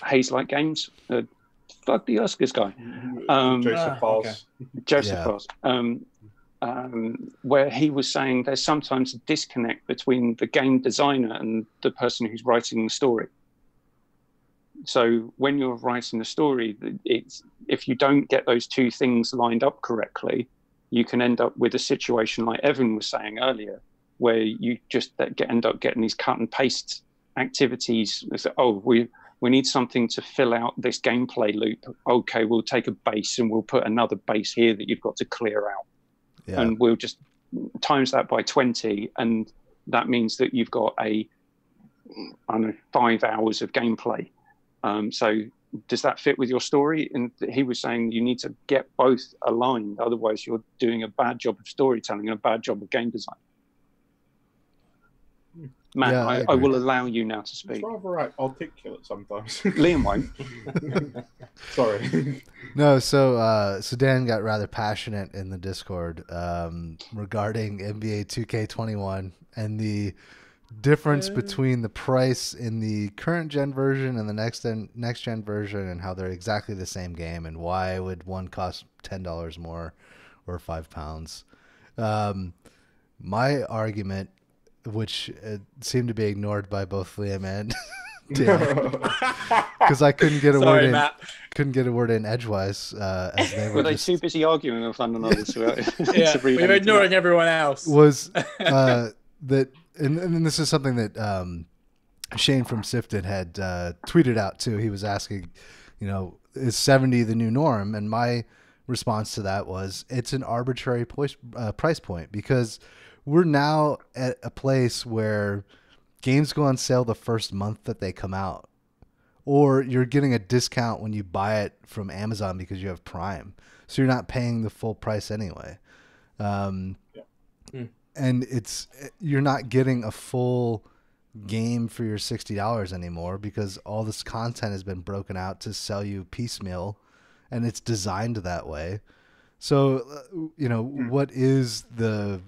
Hazelight Games, the Oscars guy, Joseph Foss. Joseph Yeah. Foss, where he was saying there's sometimes a disconnect between the game designer and the person who's writing the story. So when you're writing a story, if you don't get those two things lined up correctly, you can end up with a situation like Evan was saying earlier, where you just end up getting these cut and paste activities. We need something to fill out this gameplay loop. Okay, we'll take a base and we'll put another base here that you've got to clear out. yeah. And we'll just times that by 20. And that means that you've got 5 hours of gameplay. So does that fit with your story? And he was saying you need to get both aligned. Otherwise, you're doing a bad job of storytelling and a bad job of game design. Matt, Yeah, I will allow you now to speak. It's rather articulate sometimes. Liam won't. Sorry. No, so Dan got rather passionate in the Discord regarding NBA 2K21 and the difference between the price in the current gen version and the next gen version, and how they're exactly the same game, and why would one cost $10 more or £5. My argument, which seemed to be ignored by both Liam and Dan, because I couldn't get a Sorry, word in. Matt. Couldn't get a word in edgewise, as they were Were they just, too busy arguing with one another Yeah, to read we were anything ignoring out? everyone else. was that, and this is something that Shane from Sifted had tweeted out too. He was asking, is 70 the new norm? And my response to that was, it's an arbitrary price point, because we're now at a place where games go on sale the first month that they come out, or you're getting a discount when you buy it from Amazon because you have Prime, so you're not paying the full price anyway. And you're not getting a full game for your $60 anymore, because all this content has been broken out to sell you piecemeal, and it's designed that way. So what is the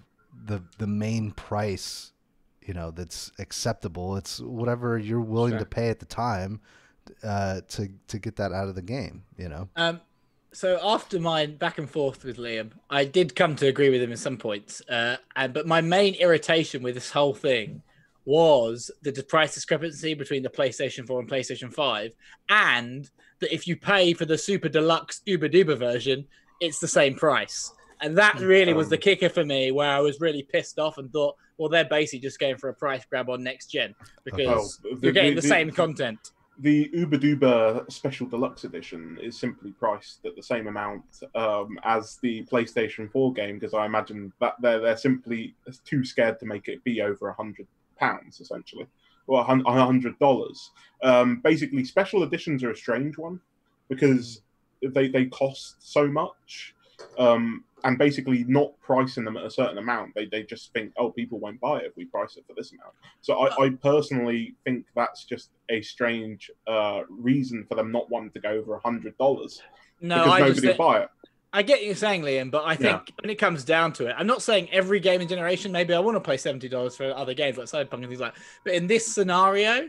main price that's acceptable? It's whatever you're willing to pay at the time to get that out of the game. So after my back and forth with Liam, I did come to agree with him in some points. But my main irritation with this whole thing was the price discrepancy between the PlayStation 4 and PlayStation 5, and that if you pay for the super deluxe Uber Duber version, it's the same price. And that really was the kicker for me, where I was really pissed off and thought, well, they're basically just going for a price grab on next gen, because you're getting the same content. The Uber Duber Special Deluxe Edition is simply priced at the same amount as the PlayStation 4 game, because I imagine that they're simply too scared to make it be over £100, essentially, or $100. Basically, special editions are a strange one, because they cost so much, and basically not pricing them at a certain amount. They just think, oh, people won't buy it if we price it for this amount. So I personally think that's just a strange reason for them not wanting to go over $100. No, because nobody will buy it. I get what you're saying, Liam, but I think when it comes down to it, I'm not saying every game in generation. Maybe I want to play $70 for other games like Cyberpunk and things like that. But in this scenario,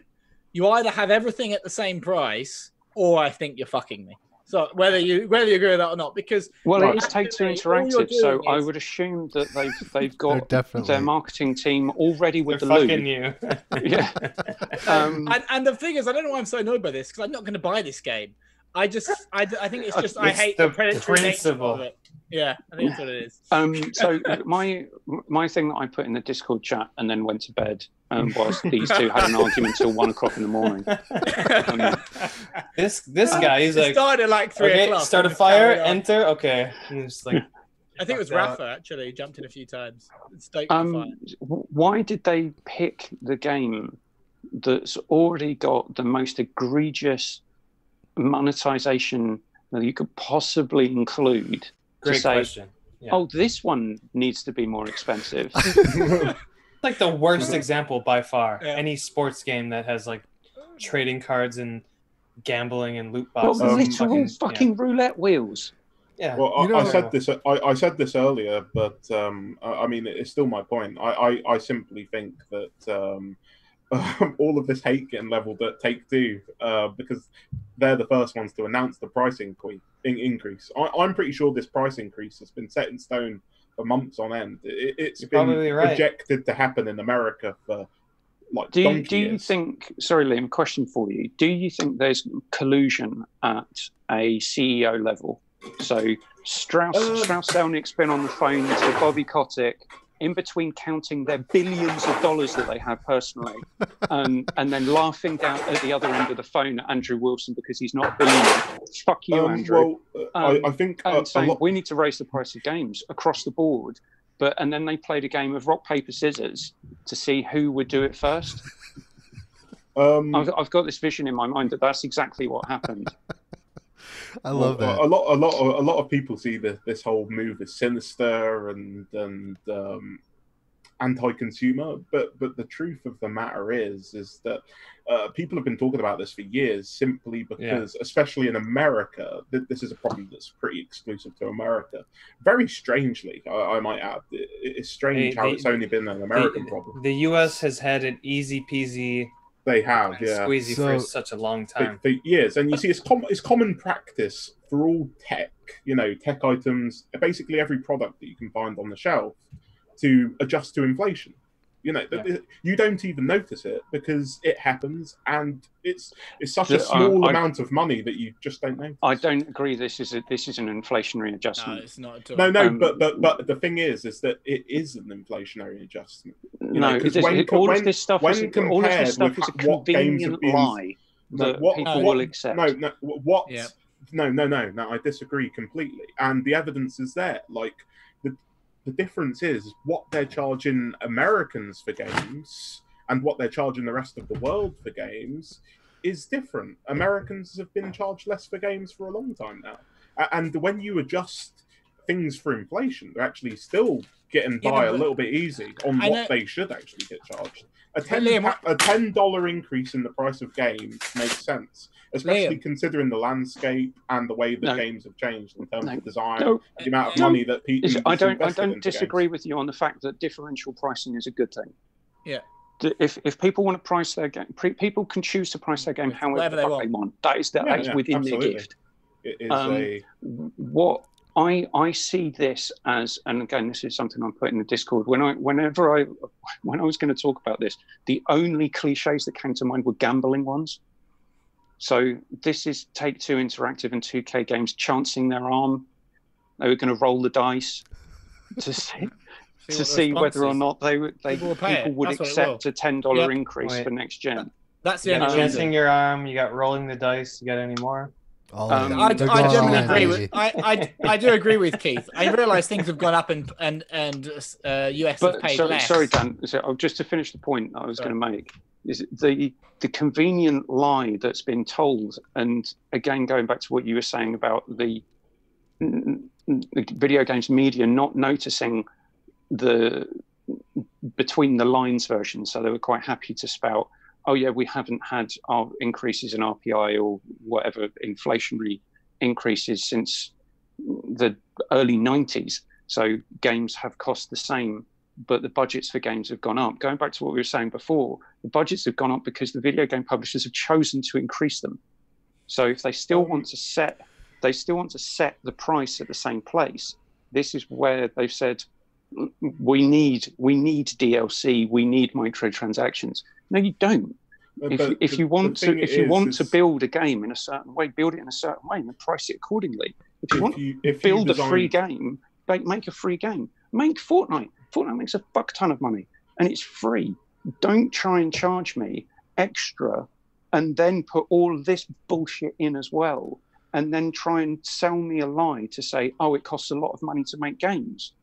you either have everything at the same price, or I think you're fucking me. So whether you agree with that or not, because it is Take-Two Interactive, so I would assume that they've got their marketing team already with the loop. You. Yeah. And the thing is, I don't know why I'm so annoyed by this, because I'm not going to buy this game. I think it's just I hate the predatory nature of it. Yeah, I think that's what it is. So my thing that I put in the Discord chat and then went to bed whilst these two had an argument till 1 o'clock in the morning. This guy, he's It like, started at like 3 okay, o'clock. start a and fire, carried on. enter. Okay, he's just like, I think it was fucked out. Rafa actually jumped in a few times. Stoked the fire. Why did they pick the game that's already got the most egregious monetization that you could possibly include? Great question. Yeah. Oh, this one needs to be more expensive. Like the worst example by far. Yeah. Any sports game that has like trading cards and gambling and loot Well, boxes. literal fucking roulette wheels. Yeah. Well, You know- I said this. I said this earlier, but I mean, it's still my point. I simply think that all of this hate getting leveled at Take-Two because they're the first ones to announce the price increase. I'm pretty sure this price increase has been set in stone for months on end. It's You're been probably right. projected to happen in America for like Do donkey you years. think? Sorry, Liam. Question for you. Do you think there's collusion at a CEO level? So Strauss Zelnick's been on the phone to Bobby Kotick in between counting their billions of dollars that they have personally, and then laughing down at the other end of the phone at Andrew Wilson because he's not a billionaire. Fuck you, Andrew. Well, I think And saying lot. we need to raise the price of games across the board. And then they played a game of rock, paper, scissors to see who would do it first. I've got this vision in my mind that that's exactly what happened. I love that. A lot of people see this whole move as sinister and anti-consumer, but the truth of the matter is that people have been talking about this for years simply because, especially in America, this is a problem that's pretty exclusive to America. Very strangely, I might add, it's strange how it's only been an American problem. The U.S. has had it easy peasy. They have, and squeezy for such a long time. For years, and you see, it's common practice for all tech, tech items, basically every product that you can find on the shelf, to adjust to inflation. You don't even notice it because it happens, and it's such a small amount of money that you just don't notice. I don't agree. This is an inflationary adjustment. No, it's not at all. No, but the thing is that it is an inflationary adjustment. No, all of this stuff is a convenient lie that people will accept. No, I disagree completely, and the evidence is there. Like the difference is what they're charging Americans for games and what they're charging the rest of the world for games is different. Americans have been charged less for games for a long time now. And when you adjust things for inflation, they're actually still getting by a little bit easy on what they should actually get charged. A $10 increase in the price of games makes sense, especially considering the landscape and the way that games have changed in terms of design, the amount of money that people. I don't disagree with you on the fact that differential pricing is a good thing. Yeah. If people want to price their game, people can choose to price their game however they want. That is within their gift. It is what I see this as, and again, this is something I'm putting in the Discord. When I was going to talk about this, the only cliches that came to mind were gambling ones. So this is Take-Two Interactive and 2K Games chancing their arm. They were going to roll the dice to see whether or not people would accept a $10 increase for next gen. That's the You got only chancing reason. your arm. You got rolling the dice. You got any more? I generally agree with. I do agree with Keith. I realise things have gone up and US have paid less. Sorry, Dan. So, just to finish the point I was going to make is the convenient lie that's been told, and again going back to what you were saying about the video games media not noticing the between the lines version, so they were quite happy to spout, oh yeah, we haven't had our increases in RPI or whatever inflationary increases since the early 90s. So games have cost the same, but the budgets for games have gone up. Going back to what we were saying before, the budgets have gone up because the video game publishers have chosen to increase them. So if they still want to set the price at the same place, this is where they've said, we need DLC, we need microtransactions. No, you don't. If you want to build a game in a certain way, build it in a certain way and then price it accordingly. If you want to build a free game, make a free game. Make Fortnite. Fortnite makes a fuck ton of money, and it's free. Don't try and charge me extra and then put all this bullshit in as well, and then try and sell me a lie to say, oh, it costs a lot of money to make games.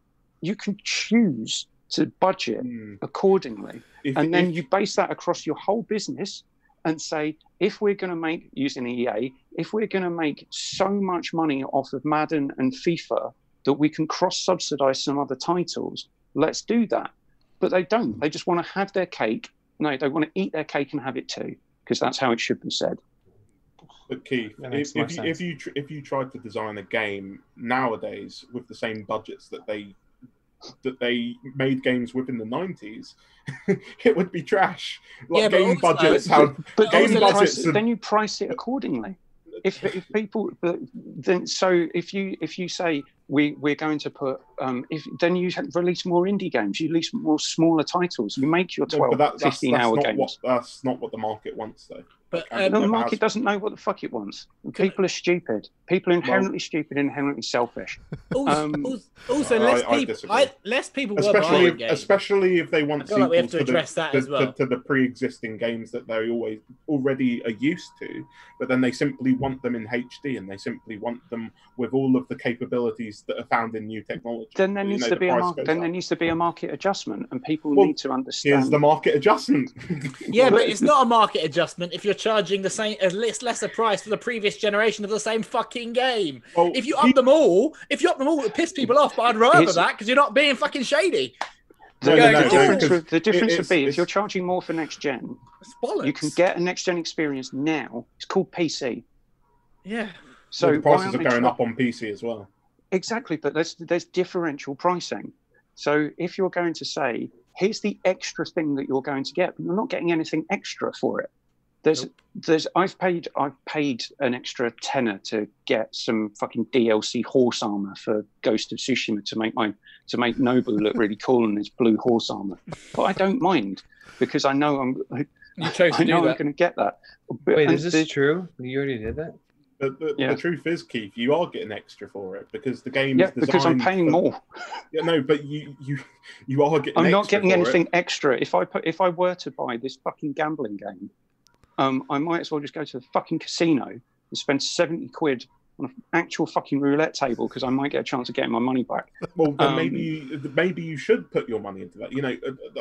You can choose to budget accordingly. Then you base that across your whole business and say, if we're going to make, using EA, if we're going to make so much money off of Madden and FIFA that we can cross-subsidize some other titles, let's do that. But they don't. They just want to have their cake. No, they want to eat their cake and have it too, because that's how it should be said. But Keith, if you tried to design a game nowadays with the same budgets that they made games with in the 90s, it would be trash. Like game budgets have game budgets. Then you price it accordingly. If people then if you say we're going to put then you release more indie games, you release more smaller titles, you make your 12, 15 hour games. That's not what the market wants, though. But the market doesn't know what the fuck it wants. People are stupid. People are inherently stupid, inherently selfish. Also, less people were buying games. Especially if they want sequels we have to address that as well. To the pre-existing games that they already are used to, but then they simply want them in HD, and they simply want them with all of the capabilities that are found in new technology. Then there needs to be a market adjustment, and people need to understand. Here's the market adjustment. Yeah, but it's not a market adjustment if you're charging the same, a lesser price for the previous generation of the same fucking game. Well, if you up them all, it piss people off. But I'd rather that because you're not being fucking shady. The difference would be if you're charging more for next gen, you can get a next gen experience now. It's called PC. Yeah. So the prices are going up on PC as well. Exactly, but there's differential pricing. So if you're going to say, here's the extra thing that you're going to get, but you're not getting anything extra for it. I've paid an extra tenner to get some fucking DLC horse armor for Ghost of Tsushima to make Nobu look really cool in his blue horse armor. But I don't mind because I know I'm going to get that. Wait, is this true? You already did that? The truth is, Keith, you are getting extra for it because the game is designed. Because I'm paying more. Yeah, no, but you are getting. I'm not getting anything extra. If I were to buy this fucking gambling game, I might as well just go to the fucking casino and spend 70 quid on an actual fucking roulette table because I might get a chance of getting my money back. Well, then maybe you should put your money into that. You know,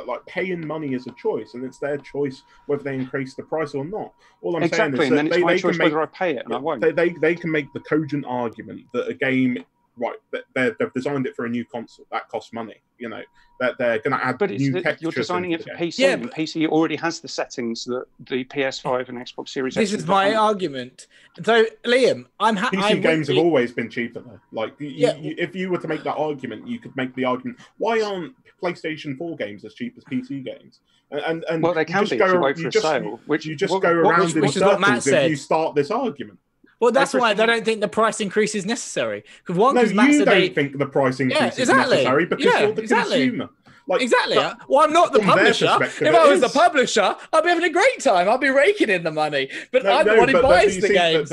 like paying money is a choice, and it's their choice whether they increase the price or not. All I'm saying is and then it's my choice whether I pay it, and I won't. They can make the cogent argument that a game, right, they've designed it for a new console that costs money. You know, that they're going to add new textures. You're designing it for PC, and PC already has the settings that the PS5 and Xbox Series X. This is my argument. So, Liam, PC games have always been cheaper, though. Like, if you were to make that argument, you could make the argument: why aren't PlayStation 4 games as cheap as PC games? And well, they can be if you wait for a sale. You just go around in circles if you start this argument. Well, that's why they don't think the price increase is necessary. You don't think the price increase is necessary because you're the consumer. Like, exactly. Well, I'm not the publisher. If I was the publisher, I'd be having a great time. I'd be raking in the money. But I'm the one who buys the game.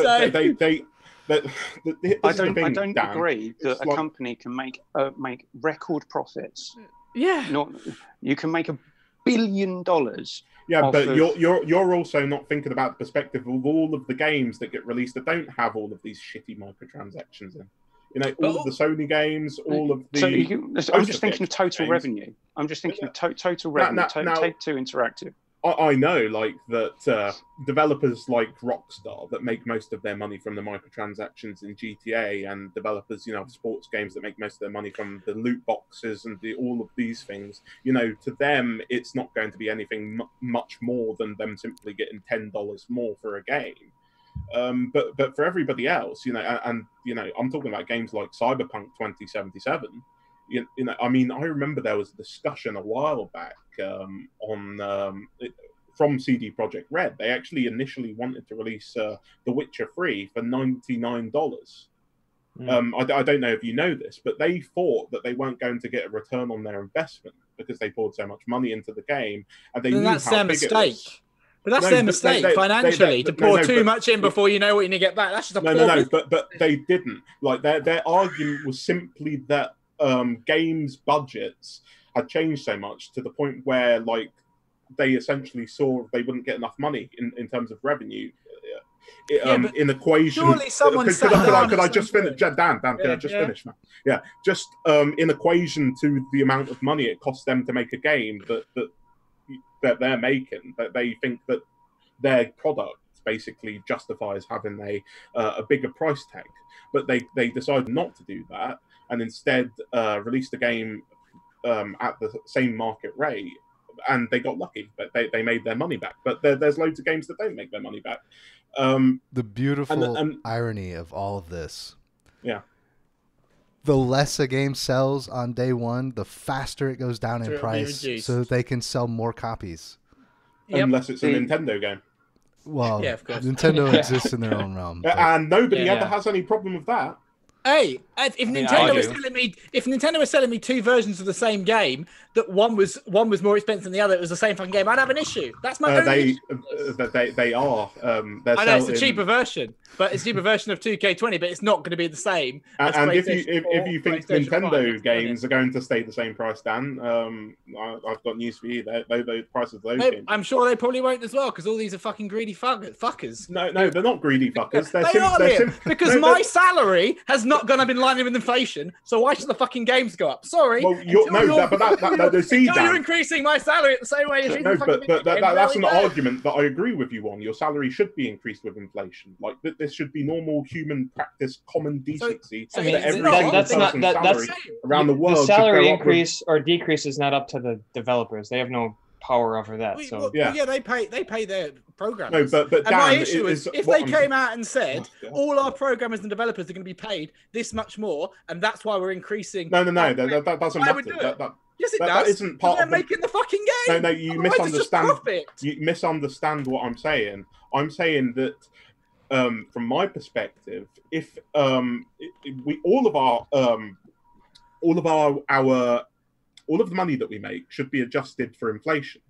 I don't agree that a company can make record profits. Yeah. You can make $1 billion. Yeah, but you're also not thinking about the perspective of all of the games that get released that don't have all of these shitty microtransactions in. You know, all of the Sony games, all of the. I'm just thinking of total revenue. I'm just thinking of total revenue. Take-Two Interactive. I know, like that developers like Rockstar that make most of their money from the microtransactions in GTA, and developers, you know, of sports games that make most of their money from the loot boxes and all of these things. You know, to them, it's not going to be anything much more than them simply getting $10 more for a game. But for everybody else, you know, and you know, I'm talking about games like Cyberpunk 2077. You know, I mean, I remember there was a discussion a while back from CD Projekt Red. They actually initially wanted to release The Witcher 3 for $99. I don't know if you know this, but they thought that they weren't going to get a return on their investment because they poured so much money into the game, and they knew that's how their big mistake. it was. But that's No, their but mistake financially to pour too but much in before you know what you're going to get back. That's just a no, poor no, no. business. But they didn't. Like their argument was simply that games budgets had changed so much to the point where like they essentially saw they wouldn't get enough money in terms of revenue. But In equation, surely someone could I just finish? Dan, can I just finish, man? Yeah, just in equation to the amount of money it costs them to make a game that they're making, that they think that their product basically justifies having a bigger price tag, but they decided not to do that and instead released the game at the same market rate, and they got lucky. But they made their money back. But there's loads of games that don't make their money back. The beautiful irony of all of this. Yeah. The less a game sells on day one, the faster it goes down in price so that they can sell more copies. Yep. Unless it's a Nintendo game. Well, yeah, of course. Nintendo exists in their own realm. And nobody ever has any problem with that. Hey, if Nintendo was selling me two versions of the same game, that one was more expensive than the other, it was the same fucking game, I'd have an issue. That's my only issue. They are. I know it's a cheaper version, but it's a cheaper version of 2K20, but it's not going to be the same. And if you think Nintendo games are going to stay the same price, Dan, I've got news for you. The prices of those games. I'm sure they probably won't as well, because all these are fucking greedy fuckers. No, they're not greedy fuckers. Because my salary has not gone up in line with inflation, so why should the fucking games go up? Sorry. Well, you're increasing my salary at the same way as that's an argument that I agree with you on. Your salary should be increased with inflation. Like this should be normal human practice, common decency. That's around the world. The salary increase or decrease is not up to the developers. They have no power over that. They pay their programmers. No, but Dan, my issue is if they came out and said all our programmers and developers are going to be paid this much more, and that's why we're increasing. No, that doesn't matter. Yes, it does. That isn't part of making the fucking game. No, you misunderstand. You misunderstand what I'm saying. I'm saying that from my perspective, if we all of the money that we make should be adjusted for inflation.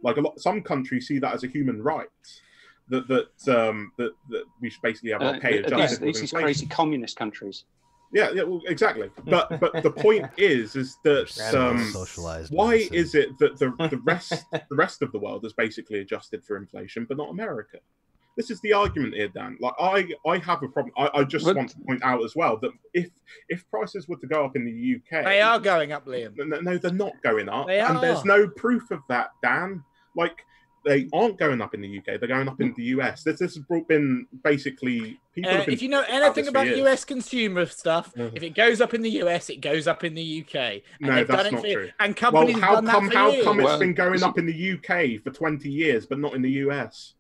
Like some countries see that as a human right, that we should basically have our pay adjusted. These crazy communist countries. Yeah, well, exactly. But the point is that why is it that the rest of the world is basically adjusted for inflation, but not America? This is the argument here, Dan. Like I have a problem. I just want to point out as well that if prices were to go up in the UK, they are going up, Liam. No, they're not going up. They are. And there's no proof of that, Dan. Like they aren't going up in the UK. They're going up in the US. This has been basically people. If you know anything about US consumer stuff, if it goes up in the US, it goes up in the UK. And no, that's not true. And companies how have done that for years. Come it's been going up in the UK for 20 years, but not in the US?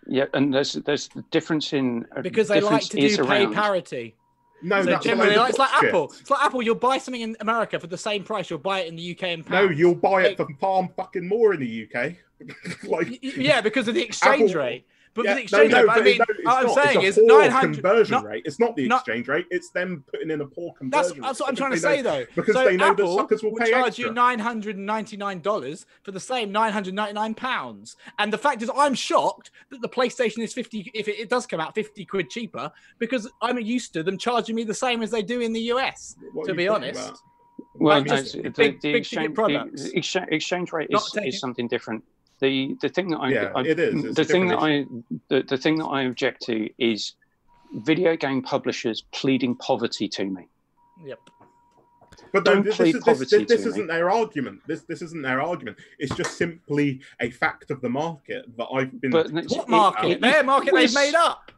Yeah, and there's the difference in because they like to do pay parity. No, so generally, it's like Apple. It's like Apple. You'll buy something in America for the same price. You'll buy it in the UK in pounds. No, you'll buy it for far fucking more in the UK. Yeah, because of the exchange rate. But the exchange rate, I'm saying is 900 conversion rate. It's not the exchange rate. It's them putting in a poor conversion. That's what I'm trying to say, though. Because they know that suckers will pay charge extra. you $999 for the same £999. And the fact is, I'm shocked that the PlayStation is 50. If it does come out 50 quid cheaper, because I'm used to them charging me the same as they do in the US. To be honest. Well, the exchange rate is something different. The thing that the thing that I object to is video game publishers pleading poverty to me. Yep. But this isn't their argument. This isn't their argument. It's just simply a fact of the market that I've been. What market? Their market they've made up.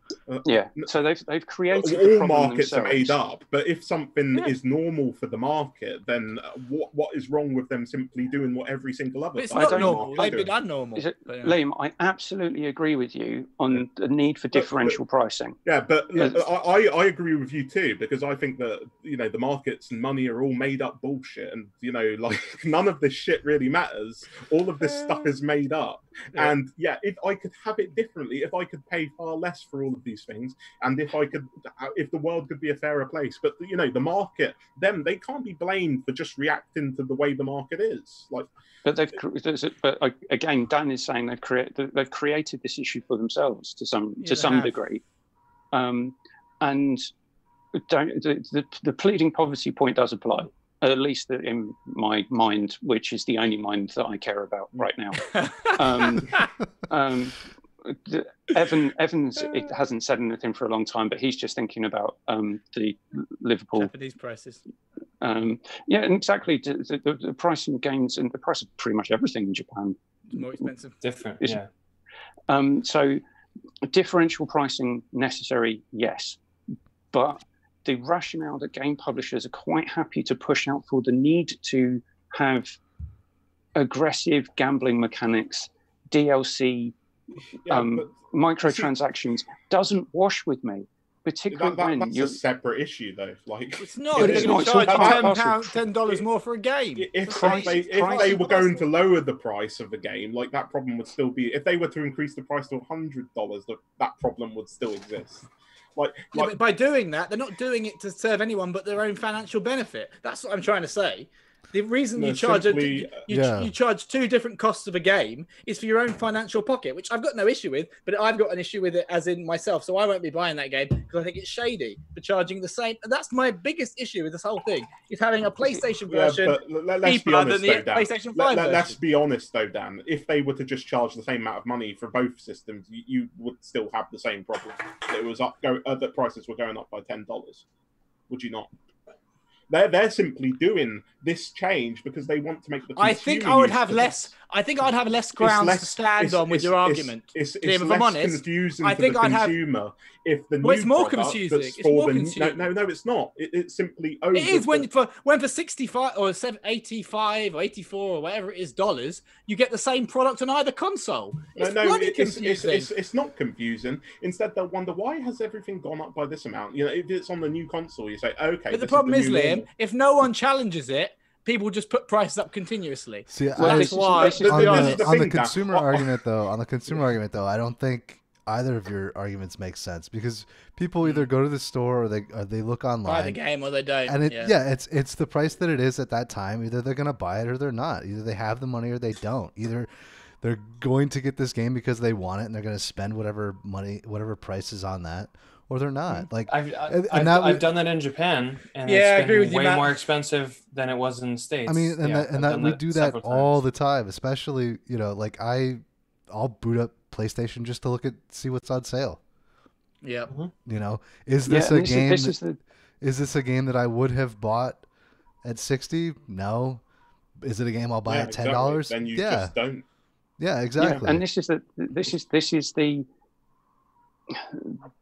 So they've created. All markets are made up, but if something is normal for the market, then what is wrong with them simply doing what every single other? It's not normal. They've been abnormal. Liam, I absolutely agree with you on the need for differential pricing. Yeah, but I agree with you too, because I think that the markets and money are all made up bullshit, and like none of this shit really matters. All of this stuff is made up. And yeah, if I could have it differently, if I could pay far less for all of these things, and if the world could be a fairer place. But the market, they can't be blamed for just reacting to the way the market is. Like, but again, Dan is saying they've created this issue for themselves to some degree, and the pleading poverty point does apply. At least in my mind, which is the only mind that I care about right now. Evans, it hasn't said anything for a long time, but he's just thinking about the Liverpool Japanese prices. Yeah, and exactly. The price of games and the price of pretty much everything in Japan It's more expensive. Different, yeah. So differential pricing necessary, yes, but the rationale that game publishers are quite happy to push out for the need to have aggressive gambling mechanics, DLC, microtransactions doesn't wash with me. Particularly that's a separate issue, though. Like, it's not. They're going to charge $10 more for a game. If they were going to lower the price of the game, like, that problem would still be. If they were to increase the price to $100, that problem would still exist. But by doing that, they're not doing it to serve anyone but their own financial benefit. That's what I'm trying to say. The reason you charge you charge two different costs of a game is for your own financial pocket, which I've got no issue with, but I've got an issue with it as in myself. So I won't be buying that game because I think it's shady for charging the same. And that's my biggest issue with this whole thing, is having a PlayStation version cheaper than the PlayStation 5 version. Let's be honest, though, Dan. If they were to just charge the same amount of money for both systems, you would still have the same problem. That prices were going up by $10. Would you not? They're simply doing this change because they want to make the consumer. I think I would have less. I think I'd have less grounds to stand on with your argument. It's less confusing for the consumer if the new it's more confusing. It's more confusing. No, it's not. It's simply over. It is when for 65 or 85 or 84 or whatever it is dollars, you get the same product on either console. It's not confusing. Instead, they'll wonder, why has everything gone up by this amount? If it's on the new console, you say, okay. But the problem is, Liam, if no one challenges it, people just put prices up continuously. See, that's why. On the consumer argument, though, I don't think either of your arguments make sense, because people either go to the store or they look online, buy the game, or they don't. And it's the price that it is at that time. Either they're going to buy it or they're not. Either they have the money or they don't. Either they're going to get this game because they want it and they're going to spend whatever price is on that, or they're not. Like I've done that in Japan, and it's been way more expensive than it was in the States. I mean, we do that all the time, especially like I'll boot up PlayStation just to see what's on sale. Yeah. Is this a game? Is this a game that I would have bought at $60? No. Is it a game I'll buy at $10? Exactly. Then you just don't. Yeah, exactly. And this is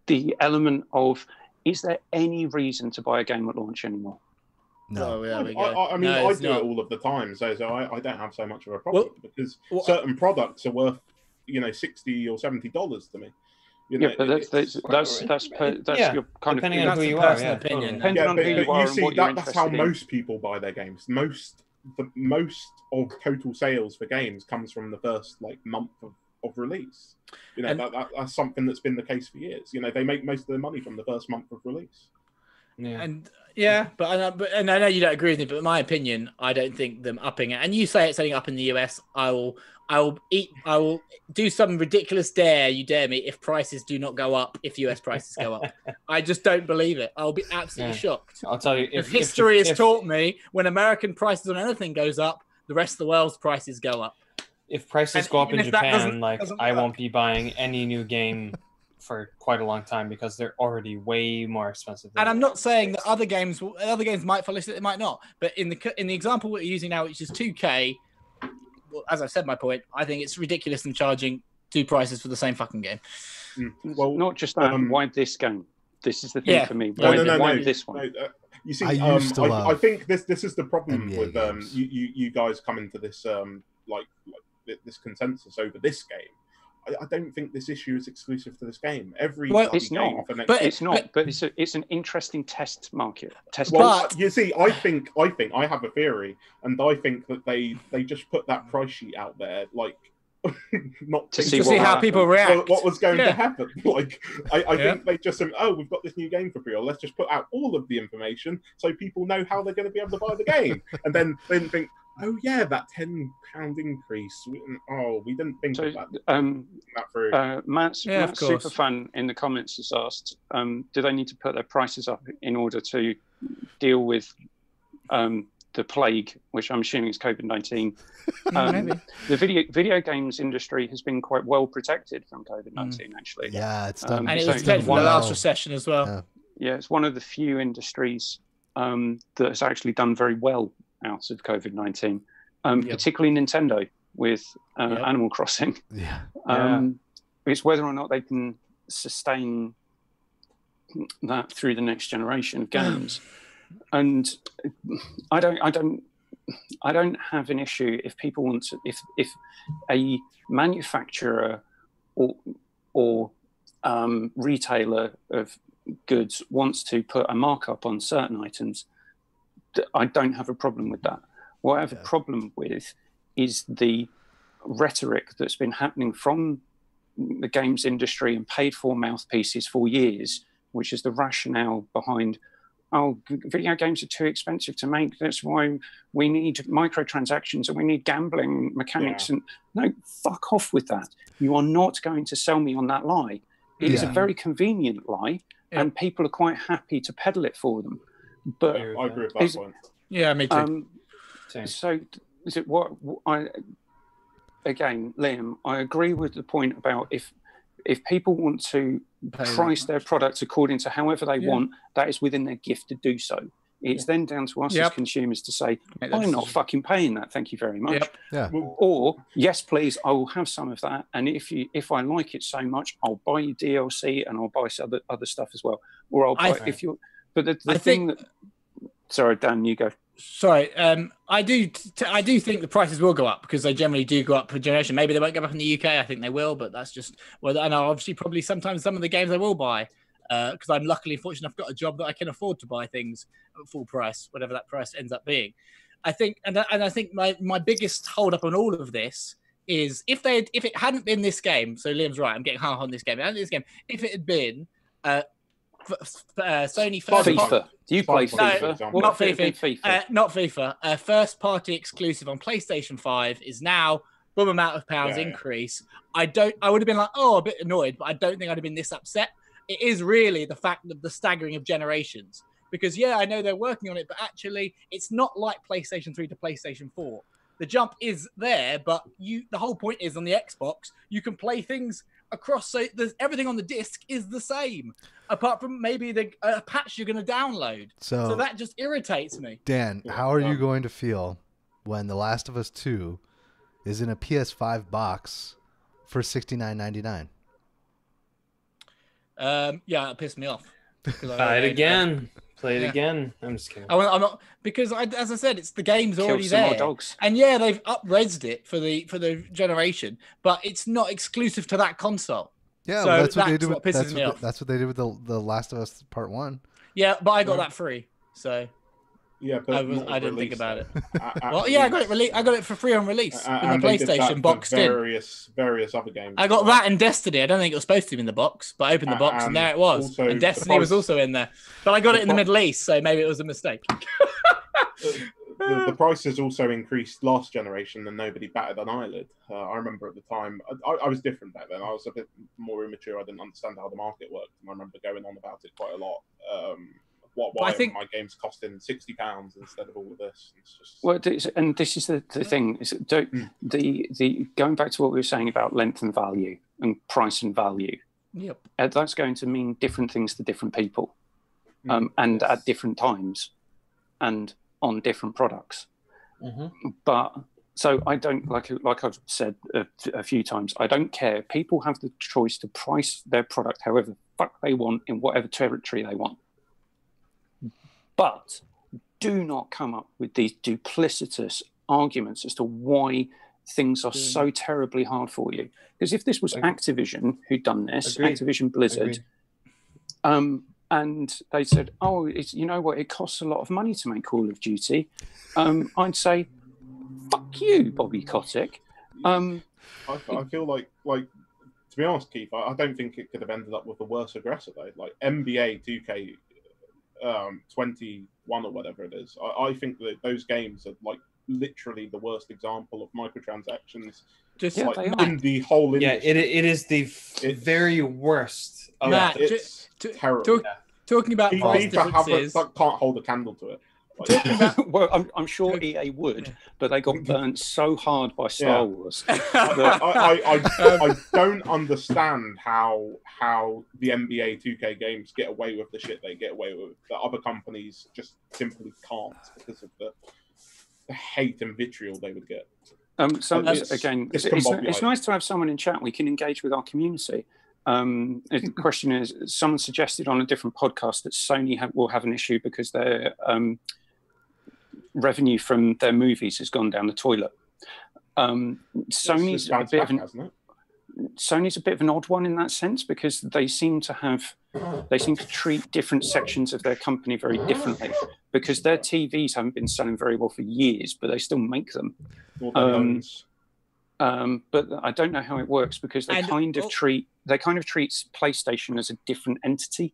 the element of, is there any reason to buy a game at launch anymore? No. I mean, I do it all of the time, so I don't have so much of a problem because certain products are worth $60 or $70 to me. But that's your kind depending of on who you are. Opinion. Depending on who you are and what you're interested in. That's how most people buy their games. Most of total sales for games comes from the first month of release. That's something that's been the case for years. They make most of their money from the first month of release. Yeah. But I know you don't agree with me, but in my opinion, I don't think them upping it. And you say it's setting up in the US. I will do some ridiculous dare. You dare me if prices do not go up. If US prices go up, I just don't believe it. I'll be absolutely shocked. I'll tell you, if history has taught me, when American prices on anything goes up, the rest of the world's prices go up. If prices go up in Japan, I won't be buying any new game for quite a long time because they're already way more expensive. And I'm not saying that other games might follow suit, they might not. But in the example we're using now, which is 2K, well, as I've said my point, I think it's ridiculous in charging two prices for the same fucking game. Well, not just that. Why this game? This is the thing for me. Why this one? You see, I think this is the problem with you guys coming to this this consensus over this game. I don't think this issue is exclusive to this game. It's not. But it's an interesting test market. You see, I have a theory, and I think that they just put that price sheet out there not To think see to what see how happened, people react. what was going Yeah. to happen. Like, I Yeah. think they just said, oh, we've got this new game for pre-order. Let's just put out all of the information so people know how they're going to be able to buy the game. And then they didn't think, oh yeah, that £10 increase. We didn't think So, of that through. Matt's Yeah, of course. Superfan in the comments has asked, do they need to put their prices up in order to deal with the plague, which I'm assuming is COVID-19? Maybe. The video games industry has been quite well protected from COVID-19, actually. Yeah, it's done. And it So was protected from the one- last recession as well. Yeah. Yeah, it's one of the few industries that has actually done very well out of COVID-19, particularly Nintendo with Animal Crossing. Yeah. It's whether or not they can sustain that through the next generation of games. And I don't have an issue if people want to, if a manufacturer or retailer of goods wants to put a markup on certain items. I don't have a problem with that. What I have a problem with is the rhetoric that's been happening from the games industry and paid for mouthpieces for years, which is the rationale behind, video games are too expensive to make. That's why we need microtransactions and we need gambling mechanics. Yeah. And no, fuck off with that. You are not going to sell me on that lie. It is a very convenient lie, and people are quite happy to peddle it for them. But I agree with that point. Yeah, me too. so is it what I again, Liam, I agree with the point about if people want to price their products according to however they want, that is within their gift to do so. It's then down to us as consumers to say, I'm not fucking paying that, thank you very much. Yeah. Or, yes, please, I will have some of that. And if I like it so much, I'll buy you DLC and I'll buy some other stuff as well. Or I'll buy But the thing that... Sorry, Dan, you go. Sorry, I do think the prices will go up because they generally do go up per generation. Maybe they won't go up in the UK. I think they will, but that's just and obviously probably sometimes some of the games I will buy because I'm luckily fortunate I've got a job that I can afford to buy things at full price, whatever that price ends up being. I think, and I think my biggest hold up on all of this is if it hadn't been this game. So Liam's right. I'm getting hung up on this game. If it had been. Sony first FIFA. Do you play FIFA? No, not FIFA. Not FIFA. First party exclusive on PlayStation 5 is now amount of pounds increase. I would have been like, a bit annoyed, but I don't think I'd have been this upset. It is really the fact of the staggering of generations. Because I know they're working on it, but actually it's not like PlayStation 3 to PlayStation 4. The jump is there, but the whole point is on the Xbox, you can play things across, so everything on the disc is the same, apart from maybe the patch you're going to download. So that just irritates me. Dan, how are you going to feel when The Last of Us 2 is in a PS5 box for $69.99? It pissed me off. Buy it again. Play it again. I'm just kidding. I'm not, because as I said, it's the game's already some there. more dogs. And they've up-resed it for the generation, but it's not exclusive to that console. Yeah, so well, that's what they do. What pisses me off. That's what they did with the Last of Us Part 1. Yeah, but I got that free, so but I didn't think about it. I got it I got it for free on release in the PlayStation boxed in. Various other games. I got that and Destiny. I don't think it was supposed to be in the box, but I opened the box and there it was. And Destiny was also in there, but I got it in the Middle East, so maybe it was a mistake. The prices also increased last generation and nobody batted an eyelid. I remember at the time, I was different back then. I was a bit more immature. I didn't understand how the market worked. And I remember going on about it quite a lot. Why are my games costing £60 instead of all of this? It's just... and this is the thing. Is the going back to what we were saying about length and value and price and value. Yep. That's going to mean different things to different people, and at different times, and on different products. But so I don't like I've said a few times. I don't care. People have the choice to price their product however the fuck they want in whatever territory they want. But do not come up with these duplicitous arguments as to why things are so terribly hard for you. Because if this was Activision who'd done this, Activision Blizzard, and they said, it costs a lot of money to make Call of Duty, I'd say, fuck you, Bobby Kotick. I feel like to be honest, Keith, I don't think it could have ended up with a worse aggressor though. Like NBA 2K 21 or whatever it is. I think that those games are like literally the worst example of microtransactions. Just Yeah, like they are. in the whole Yeah, industry. it is the very worst. Of Matt, it's terrible. talking about price FIFA differences. can't hold a candle to it. Like, Talking about Well, I'm sure EA would, but they got burnt so hard by Star Yeah. Wars. I don't understand how the NBA 2K games get away with the shit they get away with that other companies just simply can't because of the hate and vitriol they would get. It's nice to have someone in chat. We can engage with our community. The question is, someone suggested on a different podcast that Sony will have an issue because their revenue from their movies has gone down the toilet. Sony's a bit of an odd one in that sense because they seem to treat different sections of their company very differently because their TVs haven't been selling very well for years, but they still make them. But I don't know how it works because they kind of treat PlayStation as a different entity,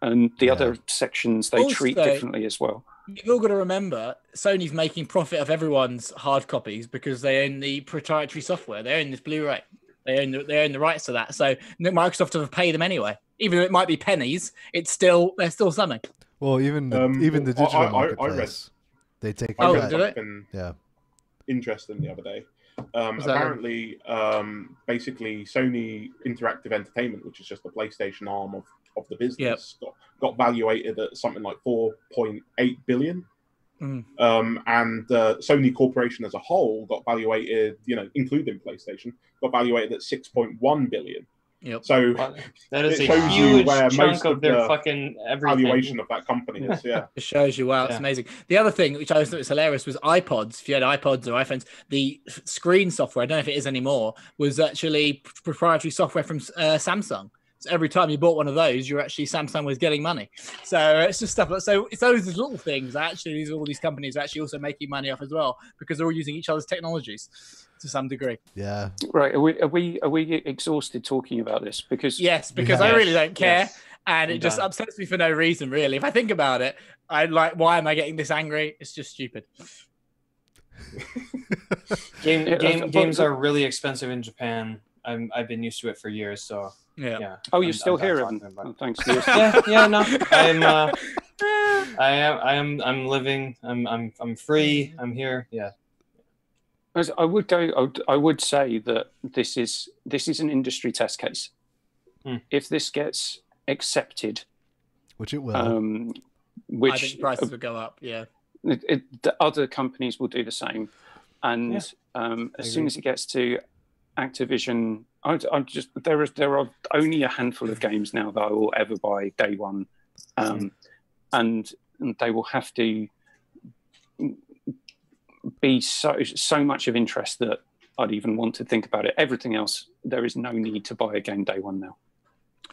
and the other sections they treat differently as well. You've all got to remember, Sony's making profit of everyone's hard copies because they own the proprietary software. They own this Blu-ray. They own the rights to that. So Microsoft have paid them anyway, even though it might be pennies. They're still something. Well, even the digital marketplace, they take. Interesting the other day. Apparently, basically, Sony Interactive Entertainment, which is just the PlayStation arm of the business, got valuated at something like 4.8 billion. And Sony Corporation as a whole got valuated, including PlayStation, got valuated at 6.1 billion. Yep. So that is it a shows huge you where chunk most of their the fucking everything. valuation of that company is. Yeah, it shows you. Wow, it's amazing. The other thing which I always thought was hilarious was iPods. If you had iPods or iPhones, the screen software, I don't know if it is anymore, was actually proprietary software from Samsung. So every time you bought one of those, Samsung was getting money. So it's just stuff. So it's those little things that actually all these companies are actually also making money off as well because they're all using each other's technologies to some degree. Yeah. Right. Are we exhausted talking about this? Because I really don't care, and it just upsets me for no reason. Really, if I think about it, why am I getting this angry? It's just stupid. Games are really expensive in Japan. I've been used to it for years, so yeah. Oh, you're still here, Evan. Oh, thanks. No, I'm living. I'm free. I'm here. Yeah. I would say that this is an industry test case. If this gets accepted, which it will, I think prices will go up. Yeah. The other companies will do the same, and as soon as it gets to Activision, there are only a handful of games now that I will ever buy day one, and they will have to be so much of interest that I'd even want to think about it. Everything else, there is no need to buy a game day one now,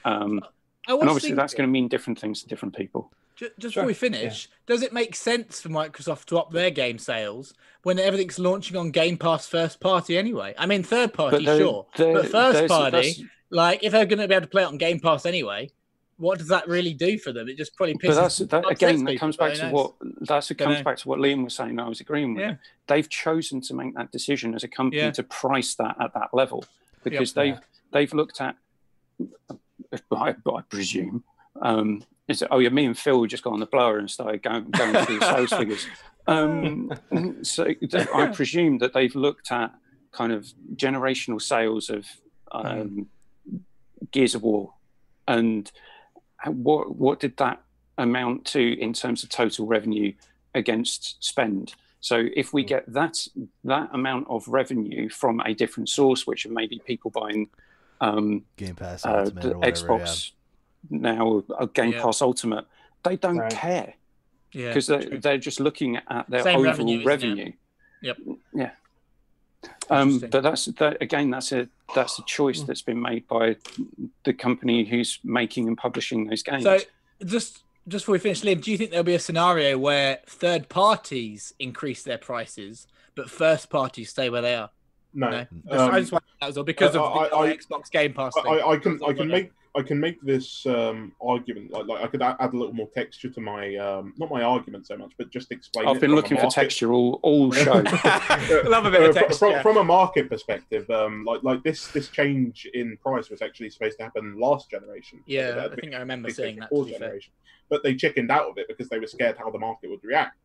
and obviously that's going to mean different things to different people. Just before we finish, does it make sense for Microsoft to up their game sales when everything's launching on Game Pass first party anyway? I mean, third party, sure. But first party, if they're going to be able to play it on Game Pass anyway, what does that really do for them? It just probably pisses that comes back to what Liam was saying. I was agreeing with. They've chosen to make that decision as a company to price that at that level because they've looked at, I presume, me and Phil just got on the blower and started going through the sales figures. So I presume that they've looked at kind of generational sales of Gears of War, and what did that amount to in terms of total revenue against spend? So if we get that amount of revenue from a different source, which are maybe people buying Game Pass, the Xbox. Now a Game Pass Ultimate, they don't care because they're just looking at their overall revenue. Yep. Yeah. But that's a choice that's been made by the company who's making and publishing those games. So just before we finish, Liam, do you think there'll be a scenario where third parties increase their prices but first parties stay where they are? No. I just wanted that was all because of the Xbox Game Pass thing. I can make this argument like I could add a little more texture to my not my argument so much, but just explain. I've been looking for texture all show. Love a bit of texture. From a market perspective, like this change in price was actually supposed to happen last generation. Yeah, I think I remember seeing that. Generation, but they chickened out of it because they were scared how the market would react.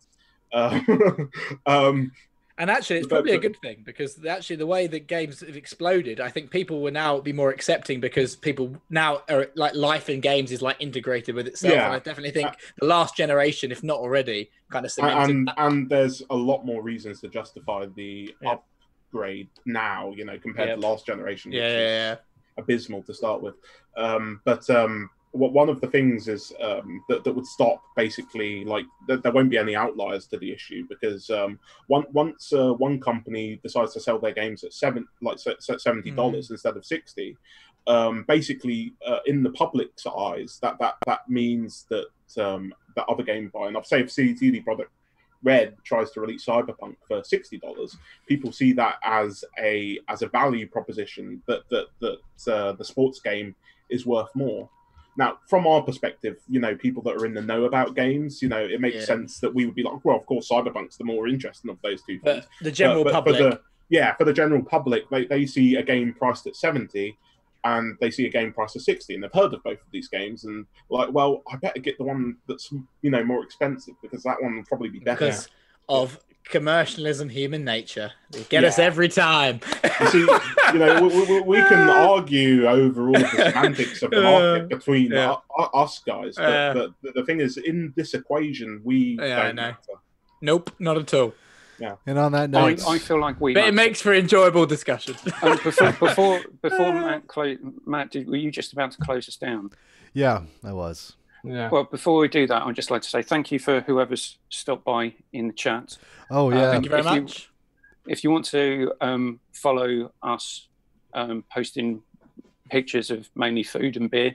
And actually, it's probably a good thing because actually the way that games have exploded, I think people will now be more accepting because people now are like life in games is like integrated with itself. Yeah. And I definitely think the last generation, if not already, kind of cemented that. And there's a lot more reasons to justify the upgrade now, compared to last generation, which is abysmal to start with. One of the things is that would stop basically like there won't be any outliers to the issue because once one company decides to sell their games at $70 instead of $60, basically in the public's eyes that means that that other game buying, say if CD product Red tries to release Cyberpunk for $60, people see that as a value proposition that the sports game is worth more. Now, from our perspective, people that are in the know about games, it makes sense that we would be like, well, of course, Cyberpunk's the more interesting of those two things. But the general public. For the general public, they see a game priced at 70 and they see a game priced at 60 and they've heard of both of these games and like, well, I better get the one that's, more expensive because that one will probably be better. Because of commercialism, human nature. They get us every time. You see, we can argue over all the semantics of the market between us guys, but the thing is, in this equation, we don't matter. Nope, not at all. Yeah. And on that note, I feel like but it makes for enjoyable discussion. before Matt, were you just about to close us down? Yeah, I was. Yeah. Well, before we do that, I'd just like to say thank you for whoever's stopped by in the chat. Oh, yeah. Thank you very much. If you want to follow us posting pictures of mainly food and beer,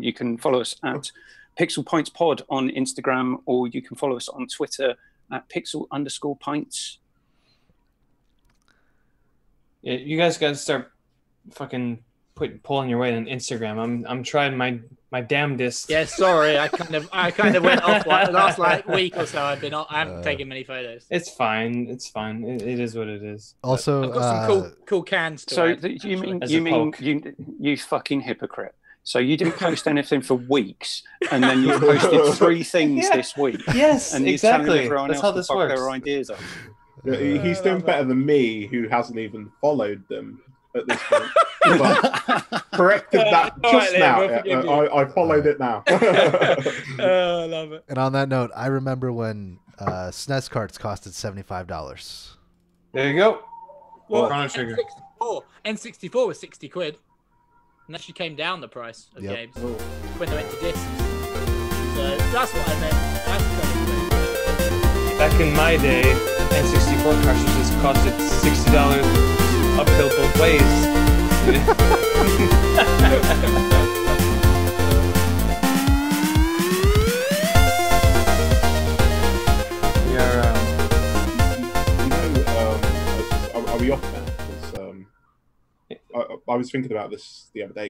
you can follow us at Pixel Pints Pod on Instagram, or you can follow us on Twitter at Pixel_Pints. Yeah, you guys got to start fucking pulling your weight on Instagram. I'm trying my damnedest. Yeah, sorry, I kind of went off the last week or so. I haven't taken many photos. It's fine. It's fine. It is what it is. Also, I've got some cool cans. You fucking hypocrite. So you didn't post anything for weeks, and then you posted 3 things this week. Yes, and exactly. That's how this works. Their ideas are. He's doing better than me, who hasn't even followed them at this point. But corrected that just now. I followed it now. I love it. And on that note, I remember when SNES carts costed $75. There you go. Well, N64 was 60 quid. And actually came down the price of games when they went to discs. So that's what I meant. Back in my day, N64 cartridges costed $60 uphill both ways. Are we off now? I was thinking about this the other day.